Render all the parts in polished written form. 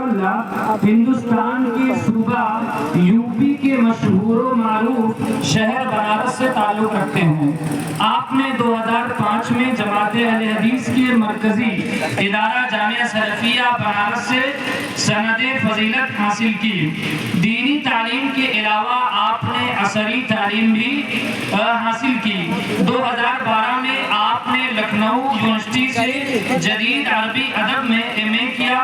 اللہ ہندوستان کے صوبہ یوپی کے مشہور و معروف شہر بنارس سے تعلق رکھتے ہیں۔ آپ نے 2005 میں جماعت اہل حدیث کے مرکزی ادارہ جامعہ سلفیہ بنارس سے سند فضیلت حاصل کی۔ دینی تعلیم کے علاوہ آپ نے عصری تعلیم بھی حاصل کی۔ 2012 میں آپ نے لکھنؤ یونیورسٹی سے جدید عربی ادب میں ایم.اے کیا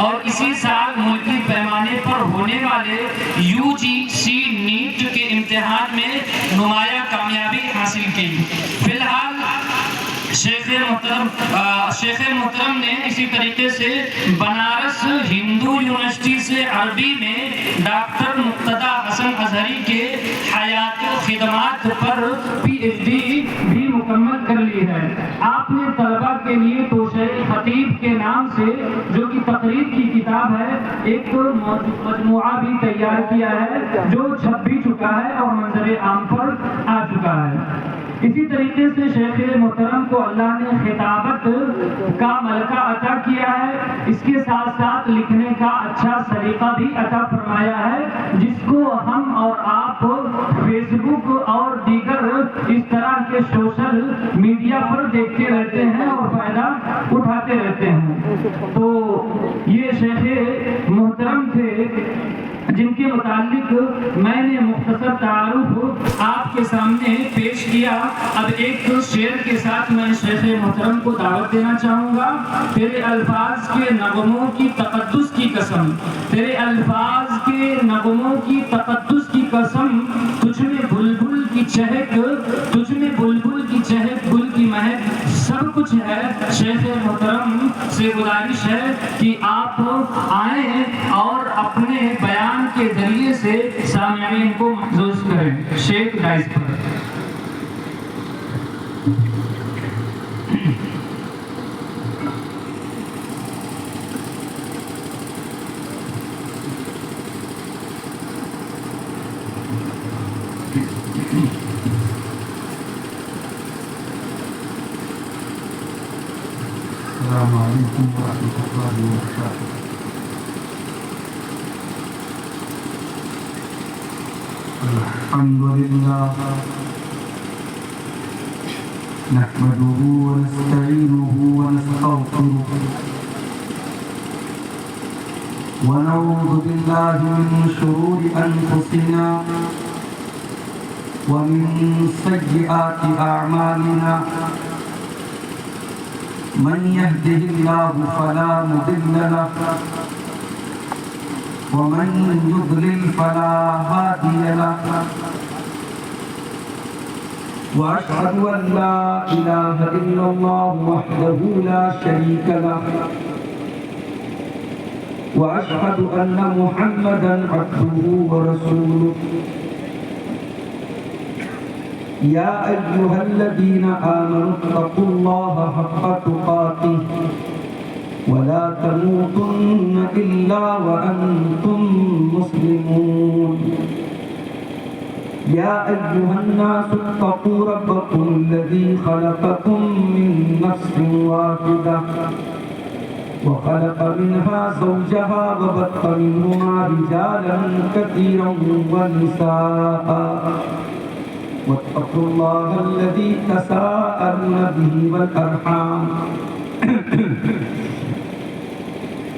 اور اسی سال ملکی پیمانے پر ہونے والے UGC نیٹ کے امتحان میں نمایاں کامیابی حاصل کی۔ فی الحال شیخ محترم نے اسی طریقے سے بنارس ہندو یونیورسٹی سے عربی میں ڈاکٹر مقتدیٰ حسن اظہری کے حیات خدمات پر PhD بھی مکمل کر لی ہے۔ آپ نے طلبہ کے لیے توشہ خطیب کے نام سے جو کہ تقریر کی کتاب ہے ایک مجموعہ بھی تیار کیا ہے جو چھپ بھی چکا ہے اور منظر عام پر آ چکا ہے۔ اسی طریقے سے شیخ محترم کو اللہ نے خطابت کا ملکہ عطا کیا ہے، اس کے ساتھ ساتھ لکھنے کا اچھا سلیقہ بھی عطا فرمایا ہے، جس کو ہم اور آپ فیس بک اور دیگر اس طرح کے سوشل میڈیا پر دیکھتے رہتے ہیں اور فائدہ اٹھاتے رہتے ہیں۔ تو یہ شیخ محترم تھے جن کے متعلق میں نے مختصر تعارف آپ کے سامنے پیش کیا۔ اب ایک شعر کے ساتھ میں شیخ محترم کو دعوت دینا چاہوں گا۔ تیرے الفاظ کے نغموں کی تقدس کی قسم، تیرے الفاظ کے نغموں کی تقدس کی قسم، تجھ میں بلبل کی چہک، تجھ میں بلبل کی چہک، گل کی مہک سب کچھ ہے۔ شیخ محترم سے گزارش ہے کہ آپ آئیں اور اپنے بیان کے ذریعے سے سامعین کو محظوظ کریں۔ شیخ دائز پر السلام علیکم ورحمۃ اللہ وبرکاتہ۔ الحمد للہ نحمده ونستعینه ونستغفره ونعوذ باللہ من شرور انفسنا ومن سیئات اعمالنا، من يهده الله فلا مضل له ومن يضلل فلا هادي له، وأشهد أن لا إله إلا الله وحده لا شريك له، وأشهد أن محمدا عبده ورسوله۔ يا أيها الذين آمنوا اتقوا الله حق تقاته ولا تموتن إلا وأنتم مسلمون۔ يا أيها الناس اتقوا ربكم الذي خلقكم من نفس واحدة وخلق منها زوجها وبث منهما رجالا كثيرا ونساء، واتقوا الله الذي تساءلون به والأرحام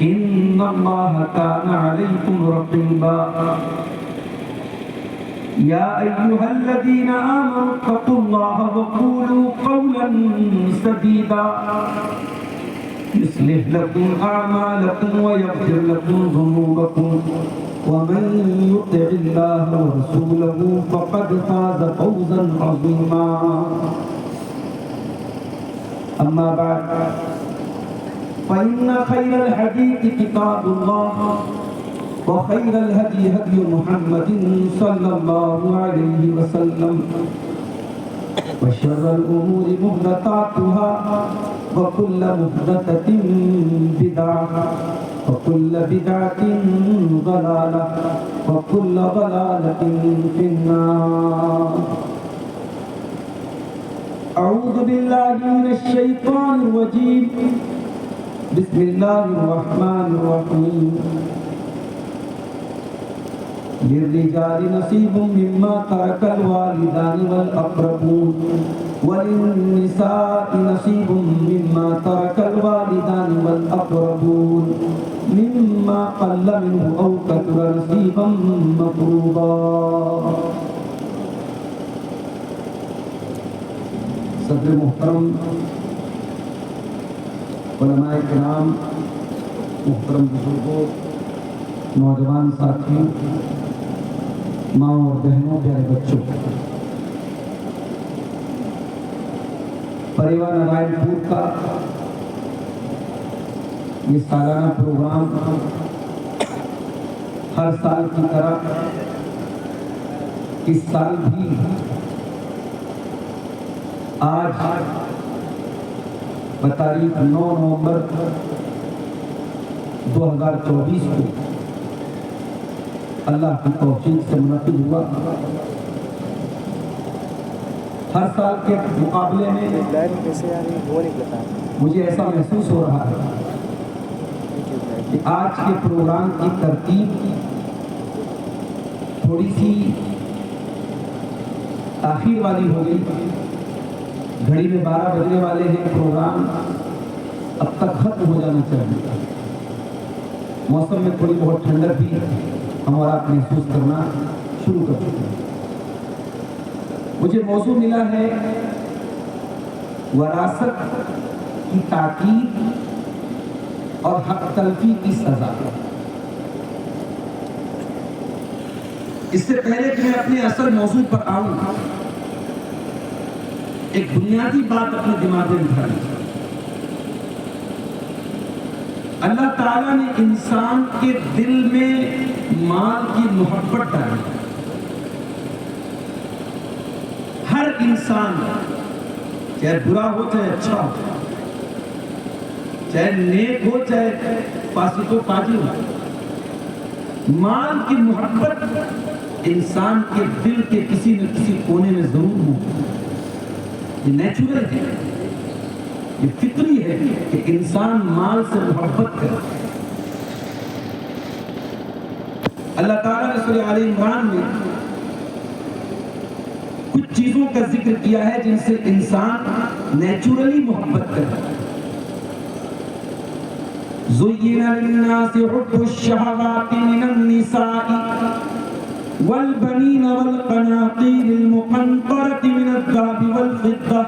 إن الله كان عليكم رقيبا۔ يا أيها الذين آمنوا اتقوا الله وقولوا قولا سديدا يصلح لكم أعمالكم ويغفر لكم ذنوبكم، ومن يطع الله ورسوله فقد فاز فوزا عظيما۔ أما بعد، فإن خير الحديث كتاب الله، وخير الهدي هدي محمد صلى الله عليه وسلم، وشر الأمور محدثاتها، وكل محدثة بدعة، وكل بدعة ضلالة، وكل ضلالة في النار۔ أعوذ بالله من الشيطان الرجيم، بسم الله الرحمن الرحيم۔ للرجال نصيب مما ترك الوالدان والأقربون وللنساء نصيب مما ترك الوالدان والأقربون مما قل منه أو كثر نصيبا مفروضا. صدر محترم، علماء کرام، محترم بزرگوں، نوجوان ساتھیوں، ماں اور بہنوں، پیارے بچوں، پریوار نارائن پور کا یہ سالانہ پروگرام ہر سال کی طرح اس سال بھی آج بتاریخ 9 نومبر 2024 کو اللہ کی توفیق سے منعقد ہوا. ہر سال کے مقابلے میں مجھے ایسا محسوس ہو رہا ہے کہ آج کے پروگرام کی ترتیب تھوڑی سی تاخیر والی ہو گئی. گھڑی میں 12 بجنے والے ہیں، پروگرام اب تک ختم ہو جانا چاہیے. موسم میں تھوڑی بہت ٹھنڈک بھی ہم اور آپ محسوس کرنا شروع کر چکے ہیں. مجھے موضوع ملا ہے وراثت کی تاکید اور حق تلفی کی سزا. اس سے پہلے کہ میں اپنے اصل موضوع پر آؤں، ایک بنیادی بات اپنے دماغ میں بٹھا لی. اللہ تعالیٰ نے انسان کے دل میں مال کی محبت ڈالی. ہر انسان چاہے برا ہو چاہے اچھا ہو، چاہے نیک ہو چاہے فاسق و فاجر ہو، مال کی محبت انسان کے دل کے کسی نہ کسی کونے میں ضرور ہو. یہ نیچرل ہے، یہ فطری ہے کہ انسان مال سے محبت کرے. اللہ تعالیٰ نے سورہ آل عمران میں کچھ چیزوں کا ذکر کیا ہے جن سے انسان نیچرلی محبت کرے. زُيِّنَ لِلنَّاسِ حُبُّ الشَّهَوَاتِ مِنَ النِّسَاءِ والبنين والقناطير المقنطرة من الذهب والفضة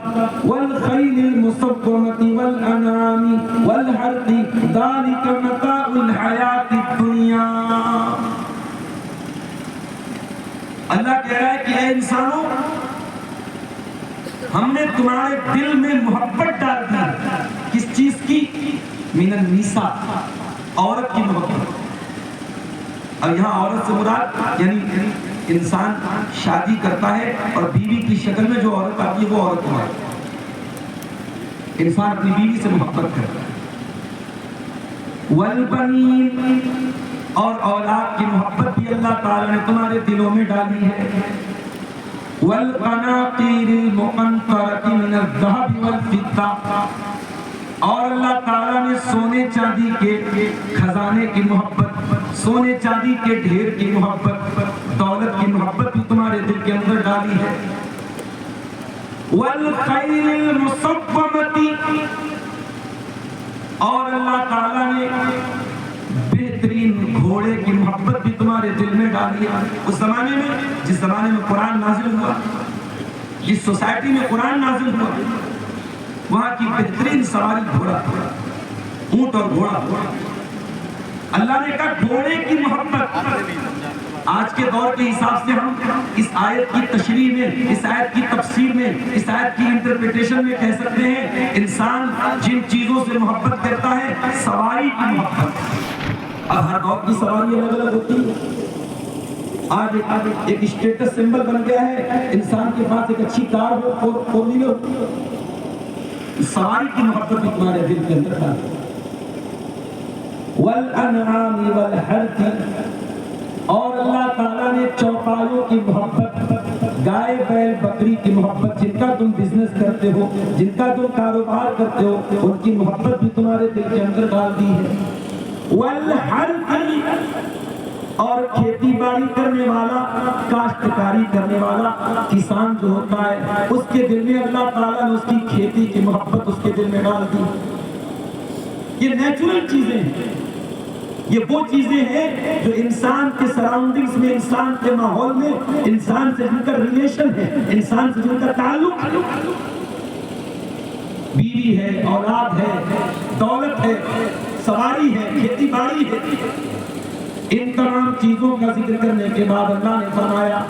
والخيل المسومة والأنعام والحرث ذلك متاع الحياة الدنيا. اللہ کہہ رہا ہے کہ اے انسانوں، ہم نے تمہارے دل میں محبت ڈال دی. کس چیز کی؟ من النساء، عورت کی محبت. اب یہاں عورت سے مراد یعنی انسان شادی کرتا ہے اور بیوی کی شکل میں جو عورت آتی ہے وہ عورت ہے. انسان اپنی بیوی سے محبت کرتا ہے. والبنین، اور اولاد کی محبت بھی اللہ تعالیٰ نے تمہارے دلوں میں ڈالی ہے. والقناطیر المقنطرۃ من الذهب والفضہ، اور اللہ تعالیٰ نے سونے چاندی کے خزانے کی محبت، سونے چاندی کے ڈھیر کی محبت، دولت کی محبت بھی تمہارے دل کے اندر ڈالی ہے. والخیل المسومۃ، اور اللہ تعالیٰ نے بہترین گھوڑے کی محبت بھی تمہارے دل میں ڈالی ہے. اس زمانے میں جس زمانے میں قرآن نازل ہوا، جس سوسائٹی میں قرآن نازل ہوا، وہاں کی بہترین سواری گھوڑا تھا، اونٹ اور گھوڑا. اللہ نے کہا گھوڑے کی محبت. آج کے دور کے حساب سے ہم اس آیت کی تشریح میں، اس آیت کی تفسیر میں، اس آیت کی انٹرپریٹیشن میں کہہ سکتے ہیں انسان جن چیزوں سے محبت کرتا ہے، سواری کی محبت. اب ہر دور کی سواری الگ الگ ہوتی ہے. آج ایک اسٹیٹس سمبل بن گیا ہے انسان کے پاس ایک اچھی کار ہو، فور ویلر. سواری کی محبت بھی تمہارے دل کے اندر ڈال. والانعام والحرث، اور اللہ تعالیٰ نے چوپایوں کی محبت، گائے بیل بکری کی محبت، جن کا تم بزنس کرتے ہو، جن کا تم کاروبار کرتے ہو، ان کی محبت بھی تمہارے دل کے اندر ڈال دی ہے. والحرث، اور کھیتی باڑی کرنے والا، کاشتکاری کرنے والا کسان جو ہوتا ہے، اس کے دل میں اللہ تعالیٰ نے اس کی کھیتی کی محبت اس کے دل میں ڈال دی۔ یہ نیچرل چیزیں ہیں، یہ وہ چیزیں ہیں جو انسان کے سراؤنڈنگز میں، انسان کے ماحول میں، انسان سے جن کا ریلیشن ہے، انسان سے جن کا تعلق ہے، بیوی ہے، اولاد ہے، دولت ہے، سواری ہے، کھیتی باڑی ہے، ان تمام چیزوں کا ذکر کرنے کے بعد اللہ نے فرمایا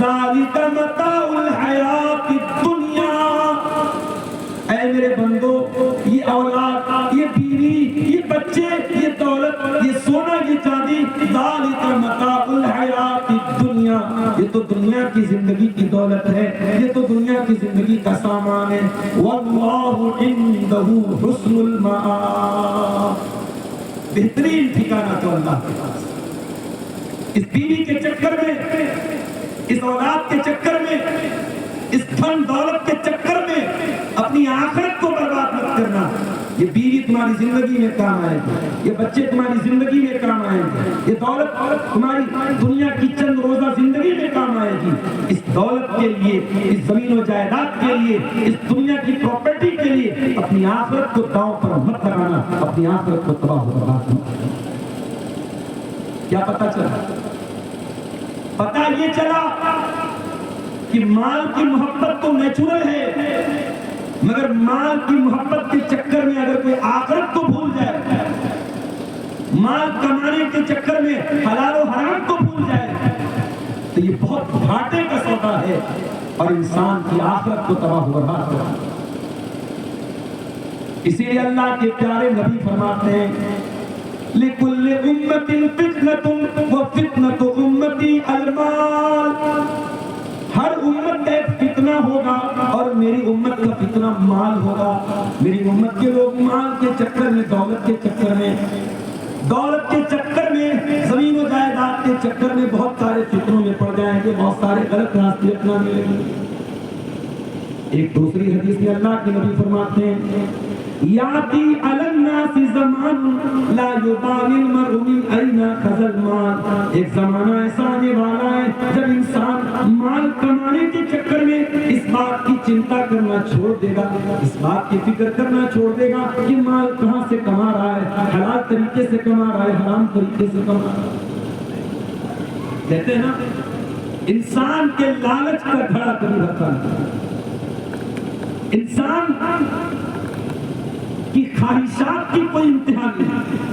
ذالک متاع الحیات الدنیا، اے میرے بندو، یہ اولاد، یہ بیوی، یہ بچے، یہ دولت، یہ سونا، یہ چاندی، ذالک متاع الحیات الدنیا، یہ تو دنیا کی زندگی کی دولت ہے، یہ تو دنیا کی زندگی کا سامان ہے، واللہ عندہ حسن المآب، بہترین ٹھکانہ تو اللہ کے پاس۔ اس بیوی کے چکر میں، اس اولاد کے چکر میں، اس دھن دولت کے چکر میں اپنی آخرت کو برباد مت کرنا۔ یہ بیوی تمہاری زندگی میں کام آئے گی، یہ بچے تمہاری زندگی میں کام آئیں گے، یہ دولت تمہاری دنیا کی چند روزہ زندگی میں کام آئے گی۔ اس دولت کے لیے، اس زمین و جائیداد کے لیے، اس دنیا کی پراپرٹی کے لیے اپنی آخرت کو داؤ پر مت لگانا، اپنی آخرت کو تباہ و برباد مت کرنا۔ کیا پتہ چلا؟ پتہ یہ چلا کہ مال کی محبت تو نیچرل ہے، مگر مال کی محبت کے چکر میں اگر کوئی آخرت کو بھول جائے، مال کمانے کے چکر میں حلال و حرام کو بھول جائے، تو یہ بہت گھاٹے کا سودا ہے اور انسان کی آخرت کو تباہ و برباد کرتا ہے۔ اسی لیے اللہ کے پیارے نبی فرماتے ہیں لِكُلِّ أُمَّةٍ فِتْنَةٌ وَفِتْنَةُ أُمَّتِي الْمَالِ، ہر امت کا ایک فتنہ ہوگا اور میری امت کا فتنہ مال ہوگا۔ میری امت کے لوگ مال کے چکر میں، دولت کے چکر میں، دولت کے چکر میں، زمین و جائیداد کے چکر میں بہت سارے فتنوں میں پڑ جائیں گے، بہت سارے غلط راستے اپنانے لگیں گے۔ ایک دوسری حدیث میں اللہ کے نبی فرماتے ہیں یاتی علی الناس زمان لا یبالی المرء من این اخذ المال، ایک زمانہ ایسا آنے والا ہے جب انسان مال کمانے کے چکر میں اس بات کی چنتا کرنا چھوڑ دے گا، اس بات کی فکر کرنا چھوڑ دے گا کہ مال کہاں سے کما رہا ہے، حلال طریقے سے کما رہا ہے، حرام طریقے سے کما رہا ہے۔ کہتے ہیں نا انسان کے لالچ کا گھڑا کبھی رکھا نہیں، انسان کی خواہشات کی کوئی انتہا نہیں،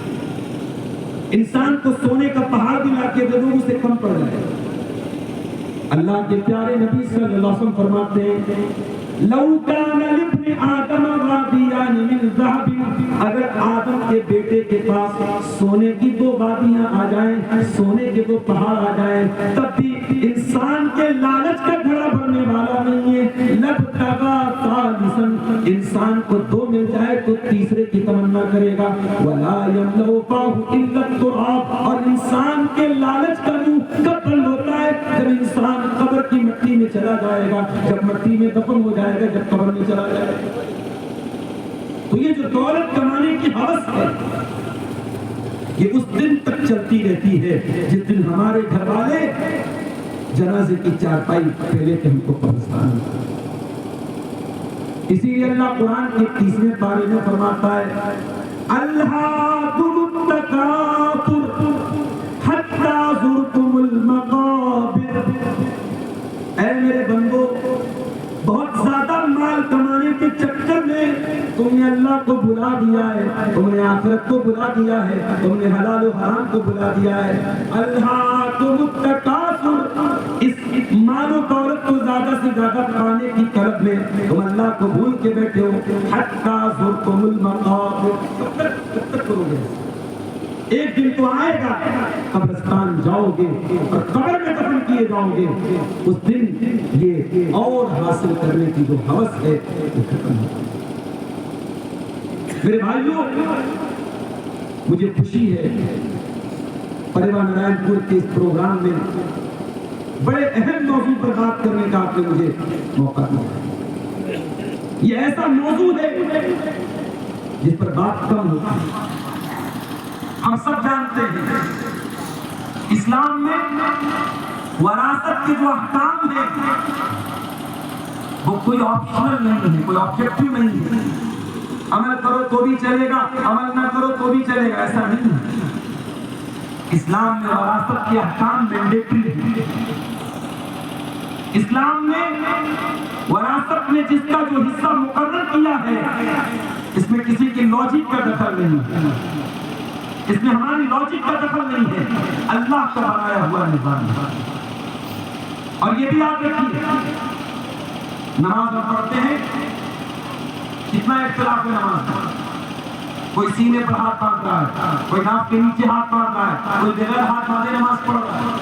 انسان کو سونے کا پہاڑ بھی لا کے دے دو اسے کم پڑ جائے۔ اللہ کے پیارے نبی صلی اللہ علیہ وسلم فرماتے ہیں لو کان لابن آدم وادیان من ذهب، اگر آدم کے بیٹے کے پاس سونے کی دو وادیاں آ جائیں، سونے کے دو پہاڑ آ جائیں، تب بھی انسان کے لالچ کا گھڑا بھرنے والا نہیں ہے۔ لبتغى ثالثا، انسان کو دو مل جائے تو تیسرے کی تمنا کرے گا۔ ولا يملأ فاه الا التراب، اور انسان کے لالچ کا منہ کب بند ہوتا ہے؟ جب انسان قبر کی مٹی میں چلا جائے گا، جب مٹی میں دفن ہو جائے گا، جب قبر میں چلا جائے گا۔ تو یہ جو دولت کمانے کی ہوس ہے یہ اس دن تک چلتی رہتی ہے جس دن ہمارے گھر والے جنازے کی چارپائی پھیلے کے ہم کو قبرستان میں۔ اسی لیے اللہ قرآن کے 30ویں پارے میں فرماتا ہے الہاکم التکاثر حتی زرتم المقابر، اے میرے بندو بہت زیادہ مال کمانے کے چکر میں تم نے اللہ کو بلا دیا ہے، تم نے آخرت کو بلا دیا ہے، تم نے حلال و حرام کو بلا دیا ہے۔ الہاکم التکاثر، اس مال و دولت کو زیادہ سے زیادہ پانے کی طلب میں تم اللہ کو بھول کے بیٹھے ہو۔ حتی زرتم المقابر، کب تک کرو گے؟ ایک دن تو آئے گا قبرستان جاؤ گے اور قبر میں دفن کیے جاؤ گے، اس دن یہ اور حاصل کرنے کی جو ہوس ہے وہ ختم ہو۔ میرے بھائیوں مجھے خوشی ہے پریوار نارائن پور کے اس پروگرام میں بڑے اہم موضوع پر بات کرنے کا آپ نے مجھے موقع دیا۔ یہ ایسا موضوع ہے جس پر بات کم ہوتی ہے، ہم سب جانتے ہیں اس اسلام میں وراثت کے جو احکام ہیں وہ کوئی آپشنل نہیں ہے، کوئی آبجیکٹو نہیں ہے، عمل کرو تو بھی چلے گا، عمل نہ کرو تو بھی چلے گا، ایسا نہیں ہے۔ اسلام میں وراثت کے احکام مینڈیٹری ہے۔ اسلام نے وراثت میں جس کا جو حصہ مقرر کیا ہے اس میں کسی کی لاجک کا دخل نہیں ہے، اس میں ہماری لاجک کا دخل نہیں ہے، اللہ کا بنایا ہوا نظام ہے۔ اور یہ بھی یاد رکھیے، نماز ہم پڑھتے ہیں، کتنا اختلاف ہے نماز کا، کوئی سینے پر ہاتھ باندھ رہا ہے، کوئی ناف کے نیچے ہاتھ باندھ رہا ہے، کوئی بغیر ہاتھ باندھے نماز پڑھ رہا ہے،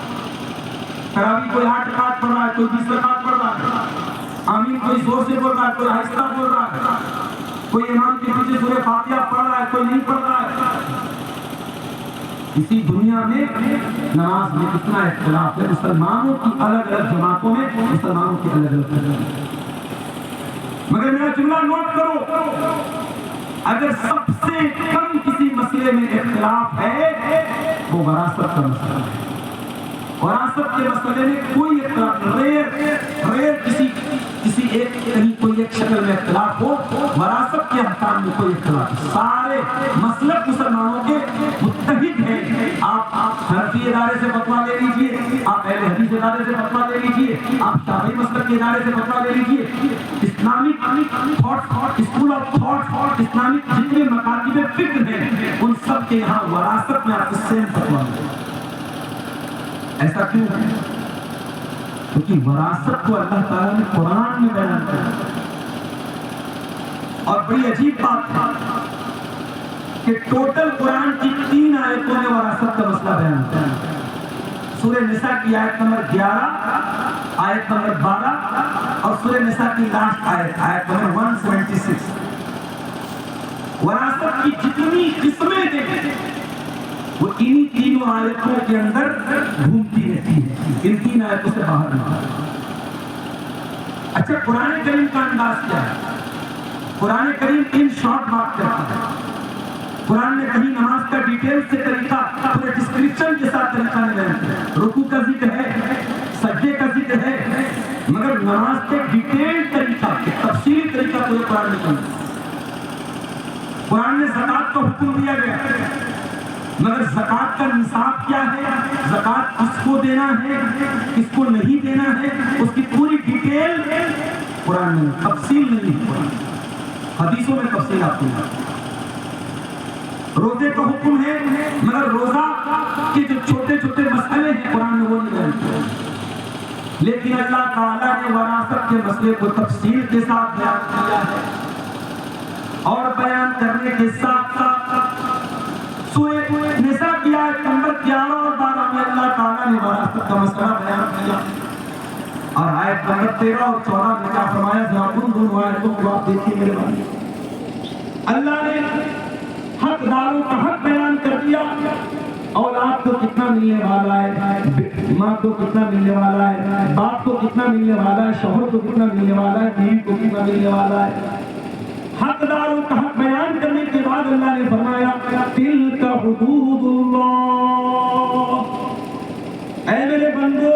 تراویح کوئی 8 رکعت پڑھ رہا ہے، کوئی 20 رکعت پڑھ رہا ہے، آمین کوئی زور سے بول رہا ہے، کوئی آہستہ بول رہا ہے، کوئی امام کے پیچھے سورہ فاتحہ پڑھ رہا ہے، کوئی نہیں پڑھ رہا ہے۔ اسی دنیا میں نماز میں کتنا اختلاف ہے، مسلمانوں کی الگ الگ جماعتوں میں مسلمانوں کی الگ الگ جماعتوں میں۔ مگر میرا جملہ نوٹ کرو، اگر سب سے کم کسی مسئلے میں اختلاف ہے وہ وراثت کا مسئلہ ہے۔ وراثت کے مسئلے میں کوئی اختلاف، ریئر کسی ایک کہیں کوئی ایک شکل میں اختلاف ہو، وراثت کے احکام میں کوئی اختلاف نہیں۔ سارے مسلک مسلمانوں کے متحد ہیں۔ آپ حنفی ادارے سے فتویٰ لے لیجیے، آپ اہل حدیث ادارے سے فتویٰ لے لیجیے، آپ شافعی مسلک کے ادارے سے فتویٰ لے لیجیے، Islamic thought, school of thought, Islamic جتنے مکاتب فکر ہیں ان سب کے یہاں وراثت میں آپ کو سیم فتویٰ ملے۔ ایسا کیوں ہے؟ کیونکہ وراثت کو اللہ تعالیٰ نے قرآن میں بیان کیا۔ اور بڑی عجیب بات ہے کہ ٹوٹل قرآن کی 3 آیتوں میں وراثت کا مسئلہ بیان کیا۔ سورہ نساء کی آیت نمبر 11، آیت نمبر 12 اور سورہ نساء کی لاسٹ آیت نمبر 176۔ وراثت کی جتنی قسمیں ہیں وہ انہی 3 آیتوں کے اندر گھومتی رہتی ہے، ان 3 آیتوں سے باہر نہیں۔ اچھا، قرآن کریم کا انداز کیا ہے؟ قرآن کریم ان شارٹ بات کرتا ہے۔ قرآن نے کہیں نماز کا ڈیٹیل سے طریقہ پورے ڈسکرپشن کے ساتھ طریقہ نہیں بیان کیا۔ رکوع کا ذکر ہے، سجدے کا ذکر ہے، مگر نماز کے ڈیٹیل طریقہ، تفصیلی طریقہ پورے قرآن میں نہیں۔ قرآن نے زکوٰۃ کا حکم دیا گیا، مگر زکوٰۃ کا نصاب کیا ہے، زکوٰۃ کس کو دینا ہے، کس کو نہیں دینا ہے، اس کی پوری ڈیٹیل قرآن میں تفصیل نہیں ہے۔ حدیثوں میں تفصیل آپ کو ملتی ہے۔ روزے کا حکم ہے، مگر روزہ کے جو چھوٹے چھوٹے مسئلے ہیں قرآن میں وہ نہیں بیان کیا۔ لیکن اللہ تعالیٰ نے وراثت کے مسئلے کو تفصیل کے ساتھ بیان کیا ہے، اور بیان کرنے کے ساتھ ساتھ سورہ نساء کی آیت نمبر 11 اور 12 میں اللہ تعالیٰ نے وراثت کا مسئلہ بیان کیا، اور آیت نمبر 13 اور 14 میں کیا فرمایا؟ ذرا ان دونوں آیتوں کو آپ دیکھیے میرے بھائی۔ اللہ نے حقداروں کا حق بیان کر دیا، اولاد کو کتنا ملنے والا ہے، ماں کو کتنا ملنے والا ہے، باپ کو کتنا ملنے والا ہے، شوہر کو کتنا ملنے والا ہے، بیوی کو کتنا ملنے والا ہے۔ حقداروں کا حق بیان کرنے کے بعد اللہ نے فرمایا تلک حدود اللہ، اے میرے بندو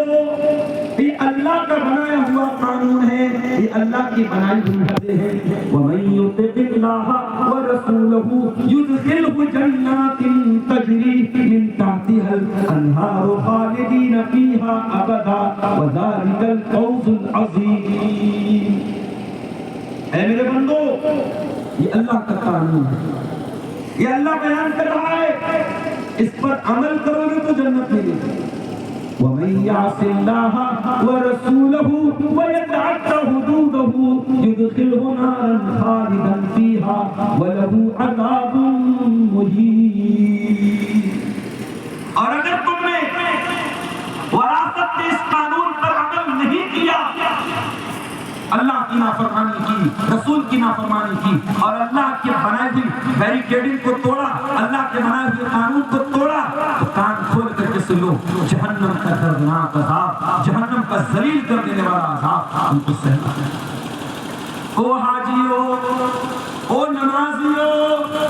یہ اللہ کا بنایا ہوا قانون ہے، یہ اللہ کی بنائی ہوئی حدیں ہیں۔ وَمَن يُطِعِ اللَّهَ وَرَسُولَهُ يُدْخِلْهُ جَنَّاتٍ تَجْرِي مِن تَحْتِهَا الْأَنْهَارُ خَالِدِينَ فِيهَا أَبَدًا وَذَلِكَ الْفَوْزُ الْعَظِيمُ۔ اے میرے بندو یہ اللہ کا قانون ہے، یہ اللہ بیان کر رہا ہے، اس پر عمل کرو گے تو جنت ملے گی۔ وَمَن يَعْصِ اللَّهَ وَرَسُولَهُ وَيَتَعَدَّ حُدُودَهُ يُدْخِلْهُ نَارًا خَالِدًا فِيهَا وَلَهُ عَذَابٌ مُهِينٌ۔ اور اگر تم نے وراثت کے اس قانون پر عمل نہیں کیا، اللہ کی نافرمانی کی، رسول کی نافرمانی کی، اور اللہ کے بنائے ہوئی بیریکیڈنگ کو توڑا، اللہ کے بنائے ہوئے قانون کو توڑا، تو کان کھول کر کے سنو، جہنم کا دردناک عذاب، جہنم کا ذلیل کر دینے والا عذاب ہم کو سہنا ہے۔ او حاجیو، او نمازیو،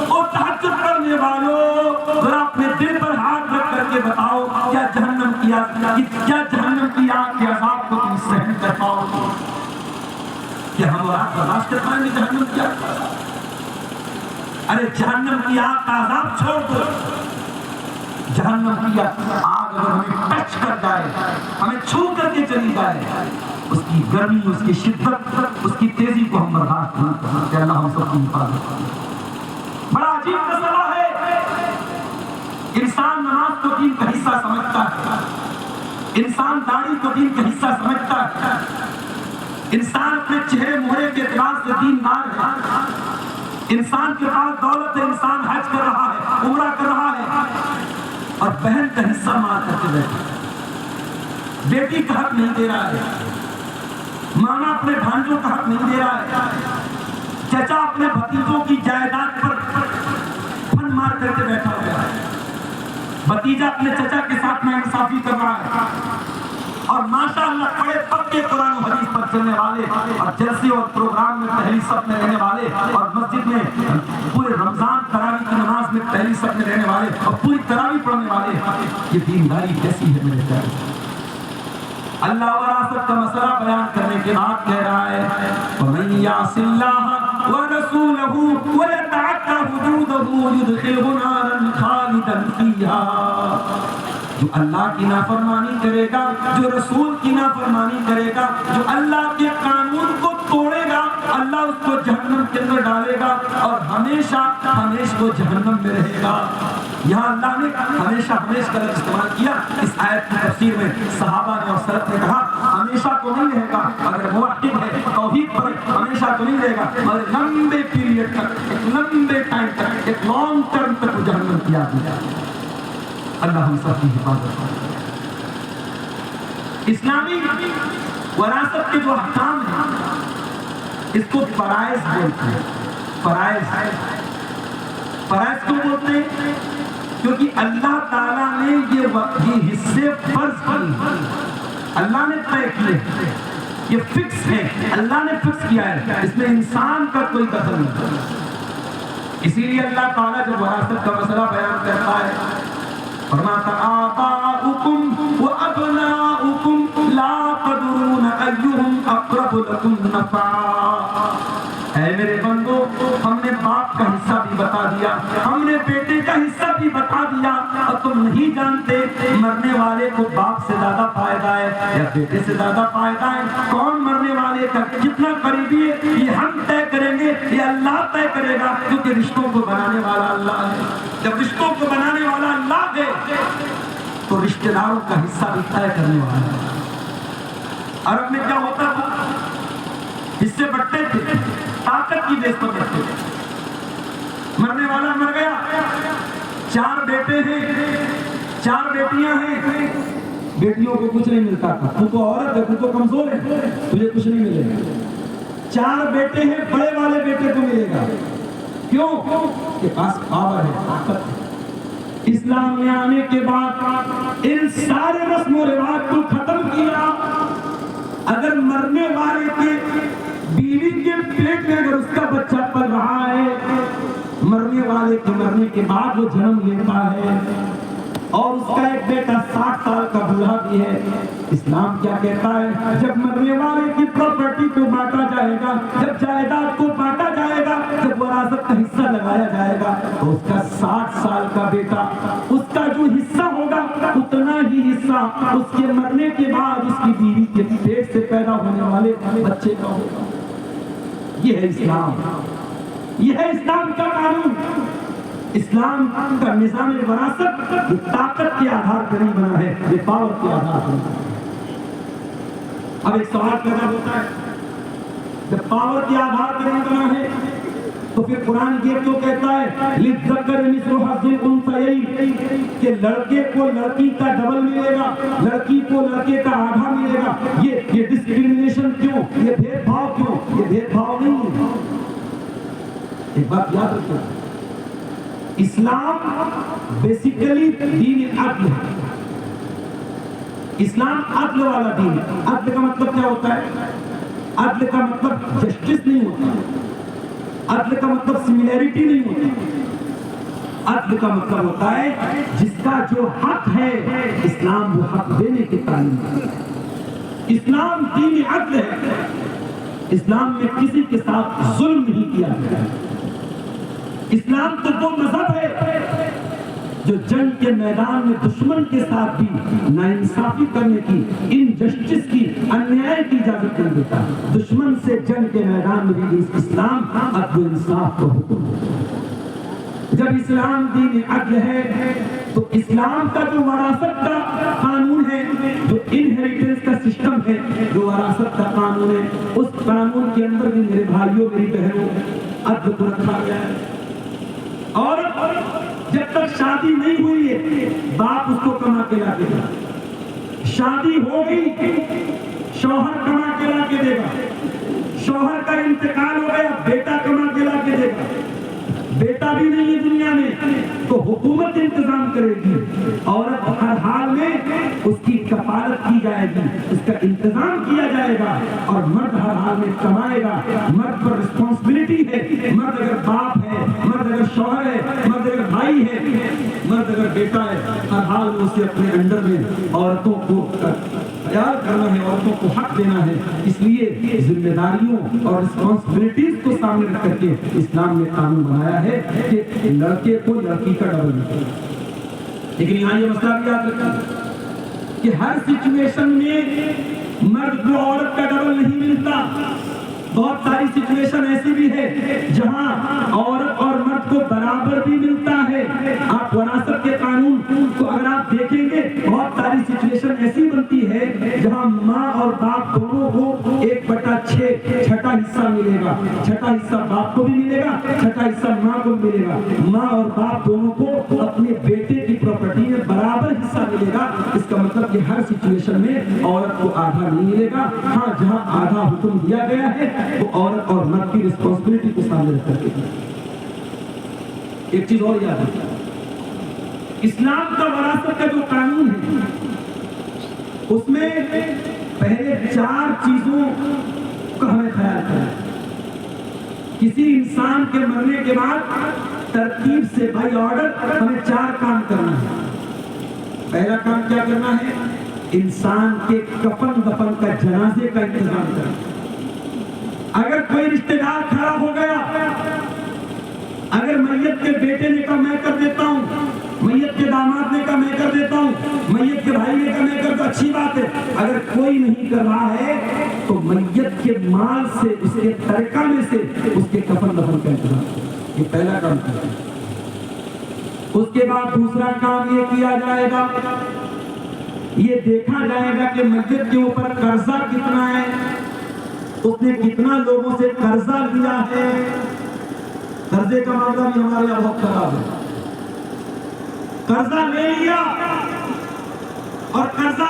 او تہجد کرنے والو، ذرا اپنے دل پر ہاتھ رکھ کر کر کے بتاؤ کیا جہنم کی آگ کے عذاب کو تم سہن کر پاؤ گے؟ کیا ہم اور آپ برداشت کر پائیں گے جہنم کی آگ؟ ارے جہنم کی آگ کا عذاب چھوڑ دو، جہنم کی آگ اگر ہمیں ٹچ کر جائے، ہمیں چھو کر کے چلی جائے، اس کی گرمی، اس کی شدت، اس کی تیزی کو ہم برداشت نہیں کر سکتے۔ اللہ ہم سب کی حفاظت کرے۔ بڑا عجیب مسئلہ ہے، انسان نماز کو دین کا حصہ سمجھتا ہے، انسان داڑھی کو دین کا حصہ سمجھتا ہے، انسان اپنے چہرے مہرے کے اعتبار سے دیندار ہے، انسان کے پاس دولت ہے، انسان حج کر رہا ہے، عمرہ کر رہا ہے، اور بہن کا حصہ مار کر کے بیٹھا، بیٹی کا حق نہیں دے رہا ہے، ماما اپنے بھانجوں کا حق نہیں دے رہا ہے، چچا اپنے بھتیجوں کی جائیداد پر پھن مار کر کے بیٹھا ہوا ہے، بھتیجا اپنے چچا کے ساتھ ناانصافی کر رہا ہے، اور ماشاءاللہ بڑے پکے قرآن و حدیث پر چلنے والے اور جلسے اور پروگرام میں پہلی صف میں رہنے والے اور مسجد میں پورے رمضان تراویح کی نماز میں پہلی صف میں رہنے والے اور پوری تراویح پڑھنے والے، یہ دینداری کیسی ہے میرے پیارے؟ اللہ وراثت کا مسئلہ بیان کرنے کے بعد کہہ رہا ہے وَمَن يَعْصِ اللَّهَ وَرَسُولَهُ وَيَتَعَدَّ حُدُودَهُ يُدْخِلْهُ نَارًا خَالِدًا فِيهَا، جو اللہ کی نافرمانی کرے گا، جو رسول کی نافرمانی کرے گا، جو اللہ کے قانون کو توڑے گا، اللہ اس کو جہنم کے اندر ڈالے گا اور ہمیشہ وہ جہنم میں رہے گا۔ یہاں اللہ نے ہمیشہ کا لفظ استعمال کیا، اس آیت کی تفسیر میں صحابہ نے اور سلف نے کہا ہمیشہ تو نہیں رہے گا، اگر موحد ہے توحید پر ہمیشہ تو نہیں رہے گا، مگر لمبے پیریڈ تک، ایک لمبے ٹائم تک، ایک لانگ ٹرم تک وہ جہنم کی آگ میں جائے گا۔ اللہ ہم سب کی حفاظت کرے۔ اسلامی وراثت کے جو احکام ہیں اس کو فرائض بولتے ہیں۔ فرائض کیوں بولتے ہیں؟ کیونکہ اللہ تعالیٰ نے یہ حصے فرض کیے، اللہ نے طے کیے، یہ فکس ہے، اللہ نے فکس کیا ہے، اس میں انسان کا کوئی دخل نہیں۔ اسی لیے اللہ تعالیٰ جب وراثت کا مسئلہ بیان کرتا ہے فرماتا آباؤکم وابناؤکم لا تدرون ایہم اقرب لکم نفعا، اے میرے بندو ہم نے باپ کا حصہ بھی بتا دیا، ہم نے بیٹے کا حصہ بھی بتا دیا، اور تم نہیں جانتے مرنے والے کو باپ سے زیادہ فائدہ ہے یا بیٹے سے زیادہ فائدہ ہے، کون مرنے والے کا کتنا قریبی ہے یہ ہم طے کریں گے، یہ اللہ طے کرے گا، کیونکہ رشتوں کو بنانے والا اللہ ہے۔ جب رشتوں کو بنانے والا اللہ ہے تو رشتہ داروں کا حصہ بھی طے کرنے والا ہے۔ عرب میں کیا ہوتا تھا؟ حصے بٹتے تھے، طاقت کی بیس پر بٹتے تھے۔ مرنے والا مر گیا، 4 بیٹے ہیں، 4 بیٹیاں ہیں، بیٹیوں کو کچھ نہیں ملتا تھا، تو عورت ہے، تو کمزور ہے، تجھے کچھ نہیں ملے گا۔ 4 بیٹے ہیں، بڑے والے بیٹے کو ملے گا، کیوں؟ کہ پاس پاور ہے، طاقت ہے۔ اسلام میں آنے کے بعد ان سارے رسم و رواج کو ختم کیا۔ اگر مرنے والے کے بیوی کے پیٹ میں اگر اس کا بچہ پل رہا ہے، مرنے والے کے مرنے کے بعد وہ جنم لیتا ہے اور اس کا ایک بیٹا 60 سال کا بوڑھا بھی ہے، اسلام کیا کہتا ہے؟ جب مرنے والے کی پراپرٹی کو بانٹا جائے گا، جب جائیداد کو بانٹا جائے گا، جب وراثت کا حصہ لگایا جائے گا تو اس کا 60 سال کا بیٹا، اس کا جو حصہ ہوگا اتنا ہی حصہ اس کے مرنے کے بعد اس کی بیوی کے پیٹ سے پیدا ہونے والے بچے کا ہوگا۔ یہ ہے اسلام، یہ ہے اسلام کا قانون۔ اسلام کا نظام وراثت یہ طاقت کے آدھار پر نہیں بنا ہے، یہ پاور کے آدھار پر بنا ہے۔ اب ایک سوال پیدا ہوتا ہے، جب پاور کے آدھار پر نہیں بنا ہے تو پھر قرآن یہ کیوں کہتا ہے للذکر مثل حظ الانثیین، کہ لڑکے کو لڑکی کا ڈبل ملے گا، لڑکی کو لڑکے کا آدھا ملے گا؟ یہ ڈسکریمنیشن کیوں؟ یہ بھید بھاؤ کیوں؟ یہ بھید بھاؤ نہیں ہے۔ ایک بات یاد رکھو، اسلام بیسیکلی دین عدل ہے، اسلام عدل والا دین ہے۔ عدل کا مطلب کیا ہوتا ہے؟ عدل کا مطلب جسٹس نہیں ہوتا، عدل کا مطلب سملیرٹی نہیں ہوتا، عدل کا مطلب ہوتا ہے جس کا جو حق ہے اسلام وہ حق دینے کی تعلیم دیتا ہے۔ اسلام دین عدل ہے، اسلام میں کسی کے ساتھ ظلم نہیں کیا گیا۔ اسلام تو وہ مذہب ہے جو جنگ کے میدان میں دشمن کے ساتھ بھی ناانصافی کرنے کی، انجسٹس کی، انیائے کی اجازت نہیں دیتا۔ دشمن سے جنگ کے میدان میں بھی اسلام عدل و انصاف کا حکم ہے۔ جب اسلام دین عدل ہے تو اسلام کا جو وراثت کا قانون ہے، جو انہیریٹنس کا سسٹم ہے، جو وراثت کا قانون ہے، اس قانون کے اندر بھی میرے بھائیوں میری بہنوں عدل کو رکھا گیا ہے۔ اور جب تک شادی نہیں ہوئی ہے باپ اس کو کما کے لا کے دے گا، شادی ہو گئی شوہر کما کے لا کے دے گا، شوہر کا انتقال ہو گیا بیٹا کما کے لا کے دے گا، بیٹا بھی نہیں ہے دنیا میں تو حکومت انتظام کرے گی، عورت ہر حال میں اس کی کفالت کی جائے گی، اس کا انتظام کیا جائے گا، اور مرد ہر حال میں کمائے گا۔ مرد پر رسپانسبلٹی ہے، مرد اگر باپ ہے، مرد اگر شوہر ہے، مرد اگر بھائی ہے، مرد اگر بیٹا ہے، ہر حال میں اسے اپنے انڈر میں عورتوں کو خیال کرنا ہے، عورتوں کو حق دینا ہے۔ اس لیے ذمہ داریوں اور رسپانسبلٹیز کو سامنے رکھ کر کے اسلام نے قانون بنایا ہے کہ لڑکے کو لڑکی کا ڈبل ملے۔ لیکن یہاں یہ مسئلہ بھی یاد رکھنا کہ ہر سچویشن میں مرد کو عورت کا ڈبل نہیں ملتا۔ بہت ساری سچویشن ایسی بھی ہے جہاں عورت اور مرد کو برابر بھی ملتا ہے۔ آپ وراثت کے قانون کو اگر آپ دیکھیں گے بہت ساری سچویشن ایسی بنتی ہے جہاں ماں اور باپ دونوں کو 1/6 چھٹا حصہ ملے گا، چھٹا حصہ باپ کو بھی ملے گا، چھٹا حصہ ماں کو بھی ملے گا۔ ماں اور باپ دونوں کو اپنے بیٹے کی پراپرٹی میں برابر حصہ ملے گا۔ اس کا مطلب کہ ہر سچویشن میں عورت کو آدھا نہیں ملے گا۔ ہاں جہاں آدھا حکم دیا گیا ہے وہ عورت اور مرد کی رسپانسبلٹی کو سامنے رکھ کر کے۔ ایک چیز اور یاد رکھیں، اسلام کا وراثت کا جو قانون ہے اس میں پہلے 4 چیزوں کا ہمیں خیال کرنا ہے۔ کسی انسان کے مرنے کے بعد ترتیب سے بائی آرڈر ہمیں 4 کام کرنا ہے۔ پہلا کام کیا کرنا ہے؟ انسان کے کفن دفن کا، جنازے کا انتظام کرنا۔ اگر کوئی رشتہ دار کھڑا ہو گیا، اگر میت کے بیٹے نے کہا میں کر دیتا ہوں، میت کے داماد نے کہا میں کر دیتا ہوں، میت کے بھائی نے کہا میں کر دوں، اچھی بات ہے۔ اگر کوئی نہیں کر رہا ہے تو میت کے مال سے، اس کے ترکہ میں سے اس کے کفن دفن کا انتظام، یہ پہلا کام کرنا ہے۔ اس کے بعد دوسرا کام یہ کیا جائے گا، یہ دیکھا جائے گا کہ میت کے اوپر قرضہ کتنا ہے، اس نے کتنا لوگوں سے قرضہ لیا ہے۔ قرضے کا معاملہ بھی ہمارے یہاں بہت خراب ہے۔ قرضہ لے لیا اور قرضہ،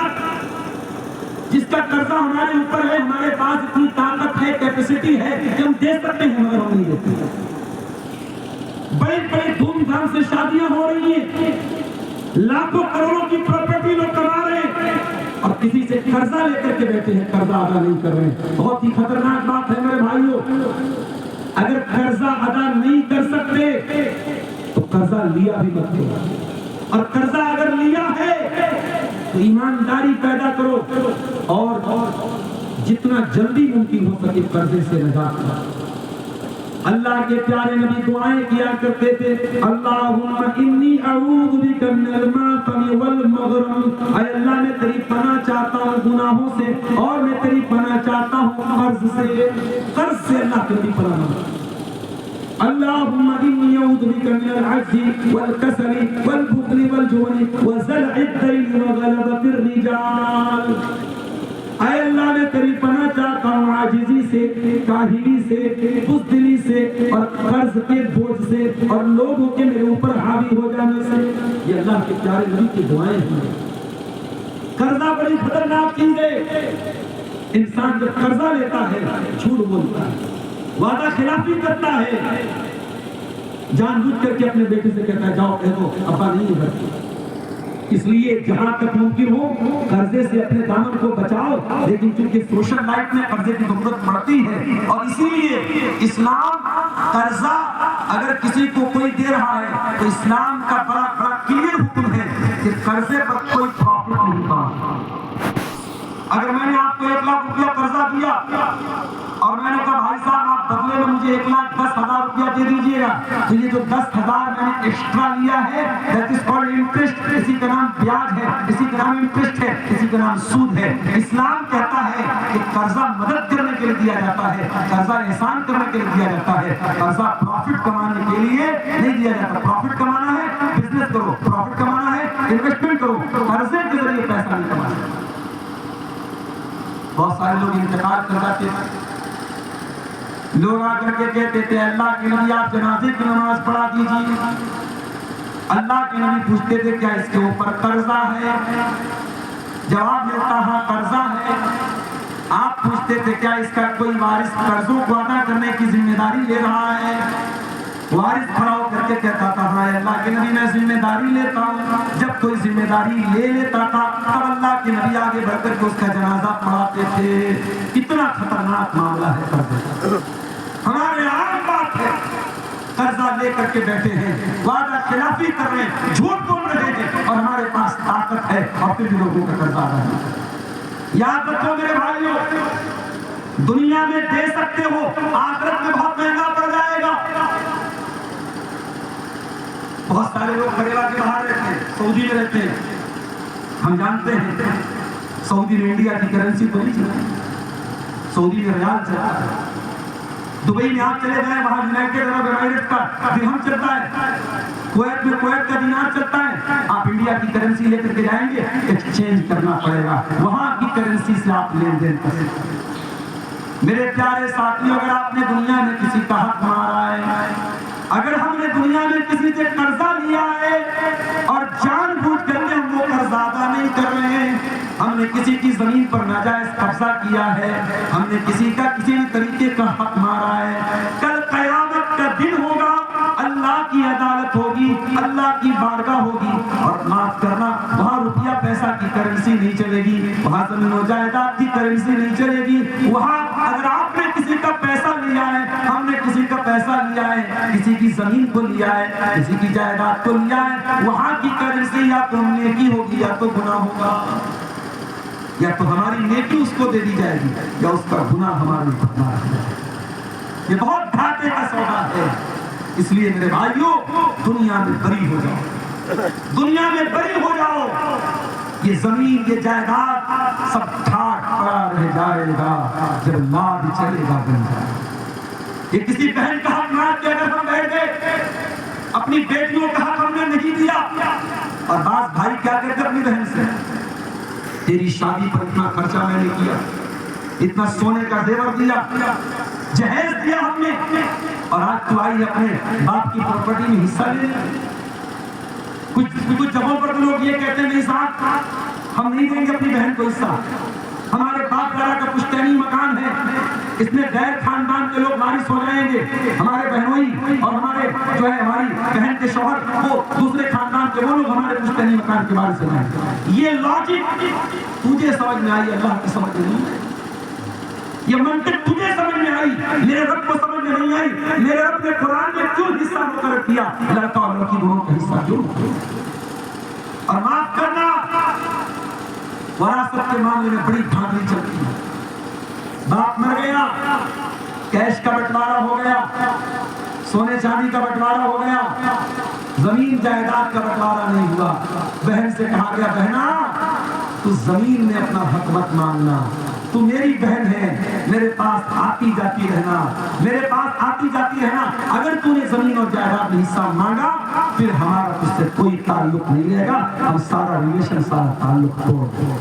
جس کا قرضہ ہمارے اوپر ہے، ہمارے پاس اتنی طاقت ہے، کیپیسٹی ہے کہ ہم دے سکتے ہیں مگر ہم نہیں دیتے۔ بڑے بڑے دھوم دھام سے شادیاں ہو رہی ہیں، لاکھوں کروڑوں کی پراپرٹی لوگ کما رہے ہیں اور کسی سے قرضہ لے کر کے بیٹھے ہیں، قرضہ ادا نہیں کر رہے ہیں۔ بہت ہی خطرناک بات ہے میرے بھائیوں۔ اگر قرضہ ادا نہیں کر سکتے تو قرضہ لیا بھی مت کرو، اور قرضہ اگر لیا ہے تو ایمانداری پیدا کرو اور جتنا جلدی ممکن ہو سکے قرضے سے نجات پاؤ۔ اللہ کے پیارے نبی دعائیں کیا کرتے تھے، اللہم انی اعوذ بک من الماتم والمغرم، اے اللہ میں تیری پناہ چاہتا ہوں گناہوں سے، اور میں تیری پناہ چاہتا ہوں قرض سے۔ قرض سے اللہ تیری پناہ مانگتا ہوں۔ اللہم انی اعوذ بک من العجز والکسل والبخل والجبن وزلع الدین وغلبۃ الرجال، اے اللہ میں تیری پناہ چاہتا ہوں عاجزی سے، کاہلی سے، بزدلی سے، اور قرض کے بوجھ سے، اور لوگوں کے میرے اوپر حاوی ہو جانے سے۔ یہ اللہ کے پیارے نبی کی دعائیں ہیں۔ قرضہ بڑی خطرناک چیز ہے۔ انسان جب قرضہ لیتا ہے جھوٹ بولتا ہے، وعدہ خلافی کرتا ہے، جان بوجھ کر کے اپنے بیٹے سے کہتا ہے جاؤ کہہ دو ابا نہیں ہے، اس لیے جہاں تک ممکن ہو قرضے سے اپنے دامن کو بچاؤ، لیکن چونکہ سوشل لائف میں قرضے کی ضرورت پڑتی ہے، اور اسی لیے اسلام قرضہ اگر کسی کو کوئی دے رہا ہے تو اسلام کا بڑا کلیئر حکم ہے کہ قرضے پر کوئی پروفٹ نہیں پانا۔ اگر میں نے آپ کو 1 لاکھ روپیہ قرضہ دیا اور میں نے کہا بھائی صاحب آپ بدلے میں مجھے 1,10,000 روپیہ دے دیجیے گا، تو یہ جو 10,000 میں نے ایکسٹرا لیا ہے that is called interest، اسی کا نام بیاج ہے، اسی کا نام انٹرسٹ ہے، اسی کا نام سود ہے۔ اسلام کہتا ہے کہ قرضہ مدد کرنے کے لیے دیا جاتا ہے، قرضہ احسان کرنے کے لیے دیا جاتا ہے، قرضہ پروفٹ کمانے کے لیے نہیں دیا جاتا۔ پروفٹ کمانا ہے بزنس کرو، پروفٹ کمانا ہے انویسٹمنٹ کرو، قرضے کے ذریعے پیسہ نہیں کمانا۔ بہت سارے لوگ انتقال کر جاتے ہیں، لوگ آ کر کے کہتے تھے اللہ کے نبی آپ جنازے کی نماز پڑھا دیجیے۔ اللہ کے نبی پوچھتے تھے کیا اس کے اوپر قرضہ ہے؟ جواب ملتا ہاں قرضہ ہے۔ آپ پوچھتے تھے کیا اس کا کوئی وارث قرضوں کو ادا کرنے کی ذمہ داری لے رہا ہے؟ وارث کھڑا ہو کر کے کہتا تھا ہاں اللہ کے نبی میں ذمہ داری لیتا ہوں۔ جب کوئی ذمہ داری لے لیتا تھا تب اللہ کے نبی آگے بڑھ کر کے اس کا جنازہ پڑھاتے تھے۔ کتنا خطرناک معاملہ ہے قرضے۔ ہمارے عام بات ہے قرضہ لے کر کے بیٹھے ہیں، وعدہ خلافی کر رہے ہیں، جھوٹ بول رہے ہیں، اور ہمارے پاس طاقت ہے اور پھر بھی لوگوں کا قرضہ آ رہا ہے۔ یاد رکھو میرے بھائیوں، دنیا میں دے سکتے ہو، آخرت میں بہت مہنگا پڑ جائے گا۔ بہت سارے لوگ کریلا کے باہر رہتے ہیں، سعودی میں رہتے ہیں، ہم جانتے ہیں سعودی میں انڈیا کی کرنسی تو نہیں چلتی، سعودی میں ریال چلتا ہے۔ دبئی میں آپ چلے جائیں وہاں یونائٹڈ عرب امارات کا درہم چلتا ہے، کویت میں کویت کا دینار چلتا ہے۔ آپ انڈیا کی کرنسی لے کر کے جائیں گے ایکسچینج کرنا پڑے گا، وہاں کی کرنسی سے آپ لین دین کریں۔ میرے پیارے ساتھیوں، اگر آپ نے دنیا میں کسی کا حق مارا ہے، اگر ہم نے دنیا میں کسی سے قرضہ لیا ہے اور جان بوجھ کر کے ہم وہ قرض ادا نہیں کر رہے ہیں، ہم نے کسی کی زمین پر ناجائز قبضہ کیا ہے، ہم نے کسی کا کسی بھی طریقے کا حق مارا ہے، کل قیامت کا دن ہوگا، اللہ کی عدالت ہوگی، اللہ کی بارگاہ ہوگی، اور معاف کرنا وہاں روپیہ پیسہ کی کرنسی نہیں چلے گی، وہاں زمین و جائیداد کی کرنسی نہیں چلے گی۔ وہاں اگر آپ نے کسی کا پیسہ لیا ہے، ہم نے کسی کا پیسہ لیا ہے، کسی کی زمین کو لیا ہے، کسی کی جائیداد کو لیا ہے، وہاں کی کرنسی یا تو نیکی ہوگی یا تو گناہ ہوگا، یا تو ہماری نیکی اس کو دے دی جائے گی یا اس کا گناہ ہمارے اوپر لگے گا۔ یہ بہت گھاٹے کا سودا ہے۔ اس لیے میرے بھائیوں، دنیا میں بری ہو جاؤ، دنیا میں بری ہو جاؤ۔ یہ زمین، یہ جائیداد سب ٹھاٹ پڑا رہ جائے گا جب لاد چلے گا بن جائے۔ یہ کسی بہن کا حق مار کے اگر ہم بیٹھ گئے، اپنی بیٹیوں کا حق ہم نے نہیں دیا، اور بعض بھائی کیا کہتے اپنی بہن سے، تیری شادی پر اتنا خرچہ میں نے کیا، اتنا سونے کا زیور دیا، جہیز دیا ہم نے، اور آج تو آئی اپنے باپ کی پراپرٹی میں حصہ لے۔ کچھ جگہوں پر لوگ یہ کہتے ہیں نہیں صاحب ہم نہیں دیں گے اپنی بہن کو حصہ، ہمارے باپ دادا کا پشتینی مکان ہے، اس میں غیر خاندان کے لوگ وارث ہو جائیں گے، ہمارے بہنوئی اور ہمارے جو ہے ہماری بہن کے شوہر وہ دوسرے خاندان کے وہ لوگ ہمارے پشتینی مکان کے وارث ہو جائیں گے۔ یہ لاجک تجھے سمجھ میں آئی، اللہ کی سمجھ میں نہیں آئی۔ یہ منطق تجھے سمجھ میں آئی، میرے رب کو سمجھ میں نہیں آئی۔ میرے رب نے قرآن میں کیوں حصہ مقرر کیا، لڑکا اور لڑکی دونوں کا حصہ کیوں؟ اور معاف کرنا، وراثت کے معاملے میں بڑی دھاندلی چلتی ہے۔ باپ مر گیا، کیش کا بٹوارا ہو گیا، سونے چاندی کا بٹوارا ہو گیا، زمین جائیداد کا بٹوارا نہیں ہوا۔ بہن سے کہا گیا بہنا تو زمین میں اپنا حق مت مانگنا، تو میری بہن ہے، میرے پاس آتی جاتی رہنا، میرے پاس آتی جاتی رہنا، اگر تو نے زمین اور جائیداد میں حصہ مانگا پھر ہمارا اس سے کوئی تعلق نہیں رہے گا، ہم سارا ریلیشن، سارا تعلق توڑ دیں۔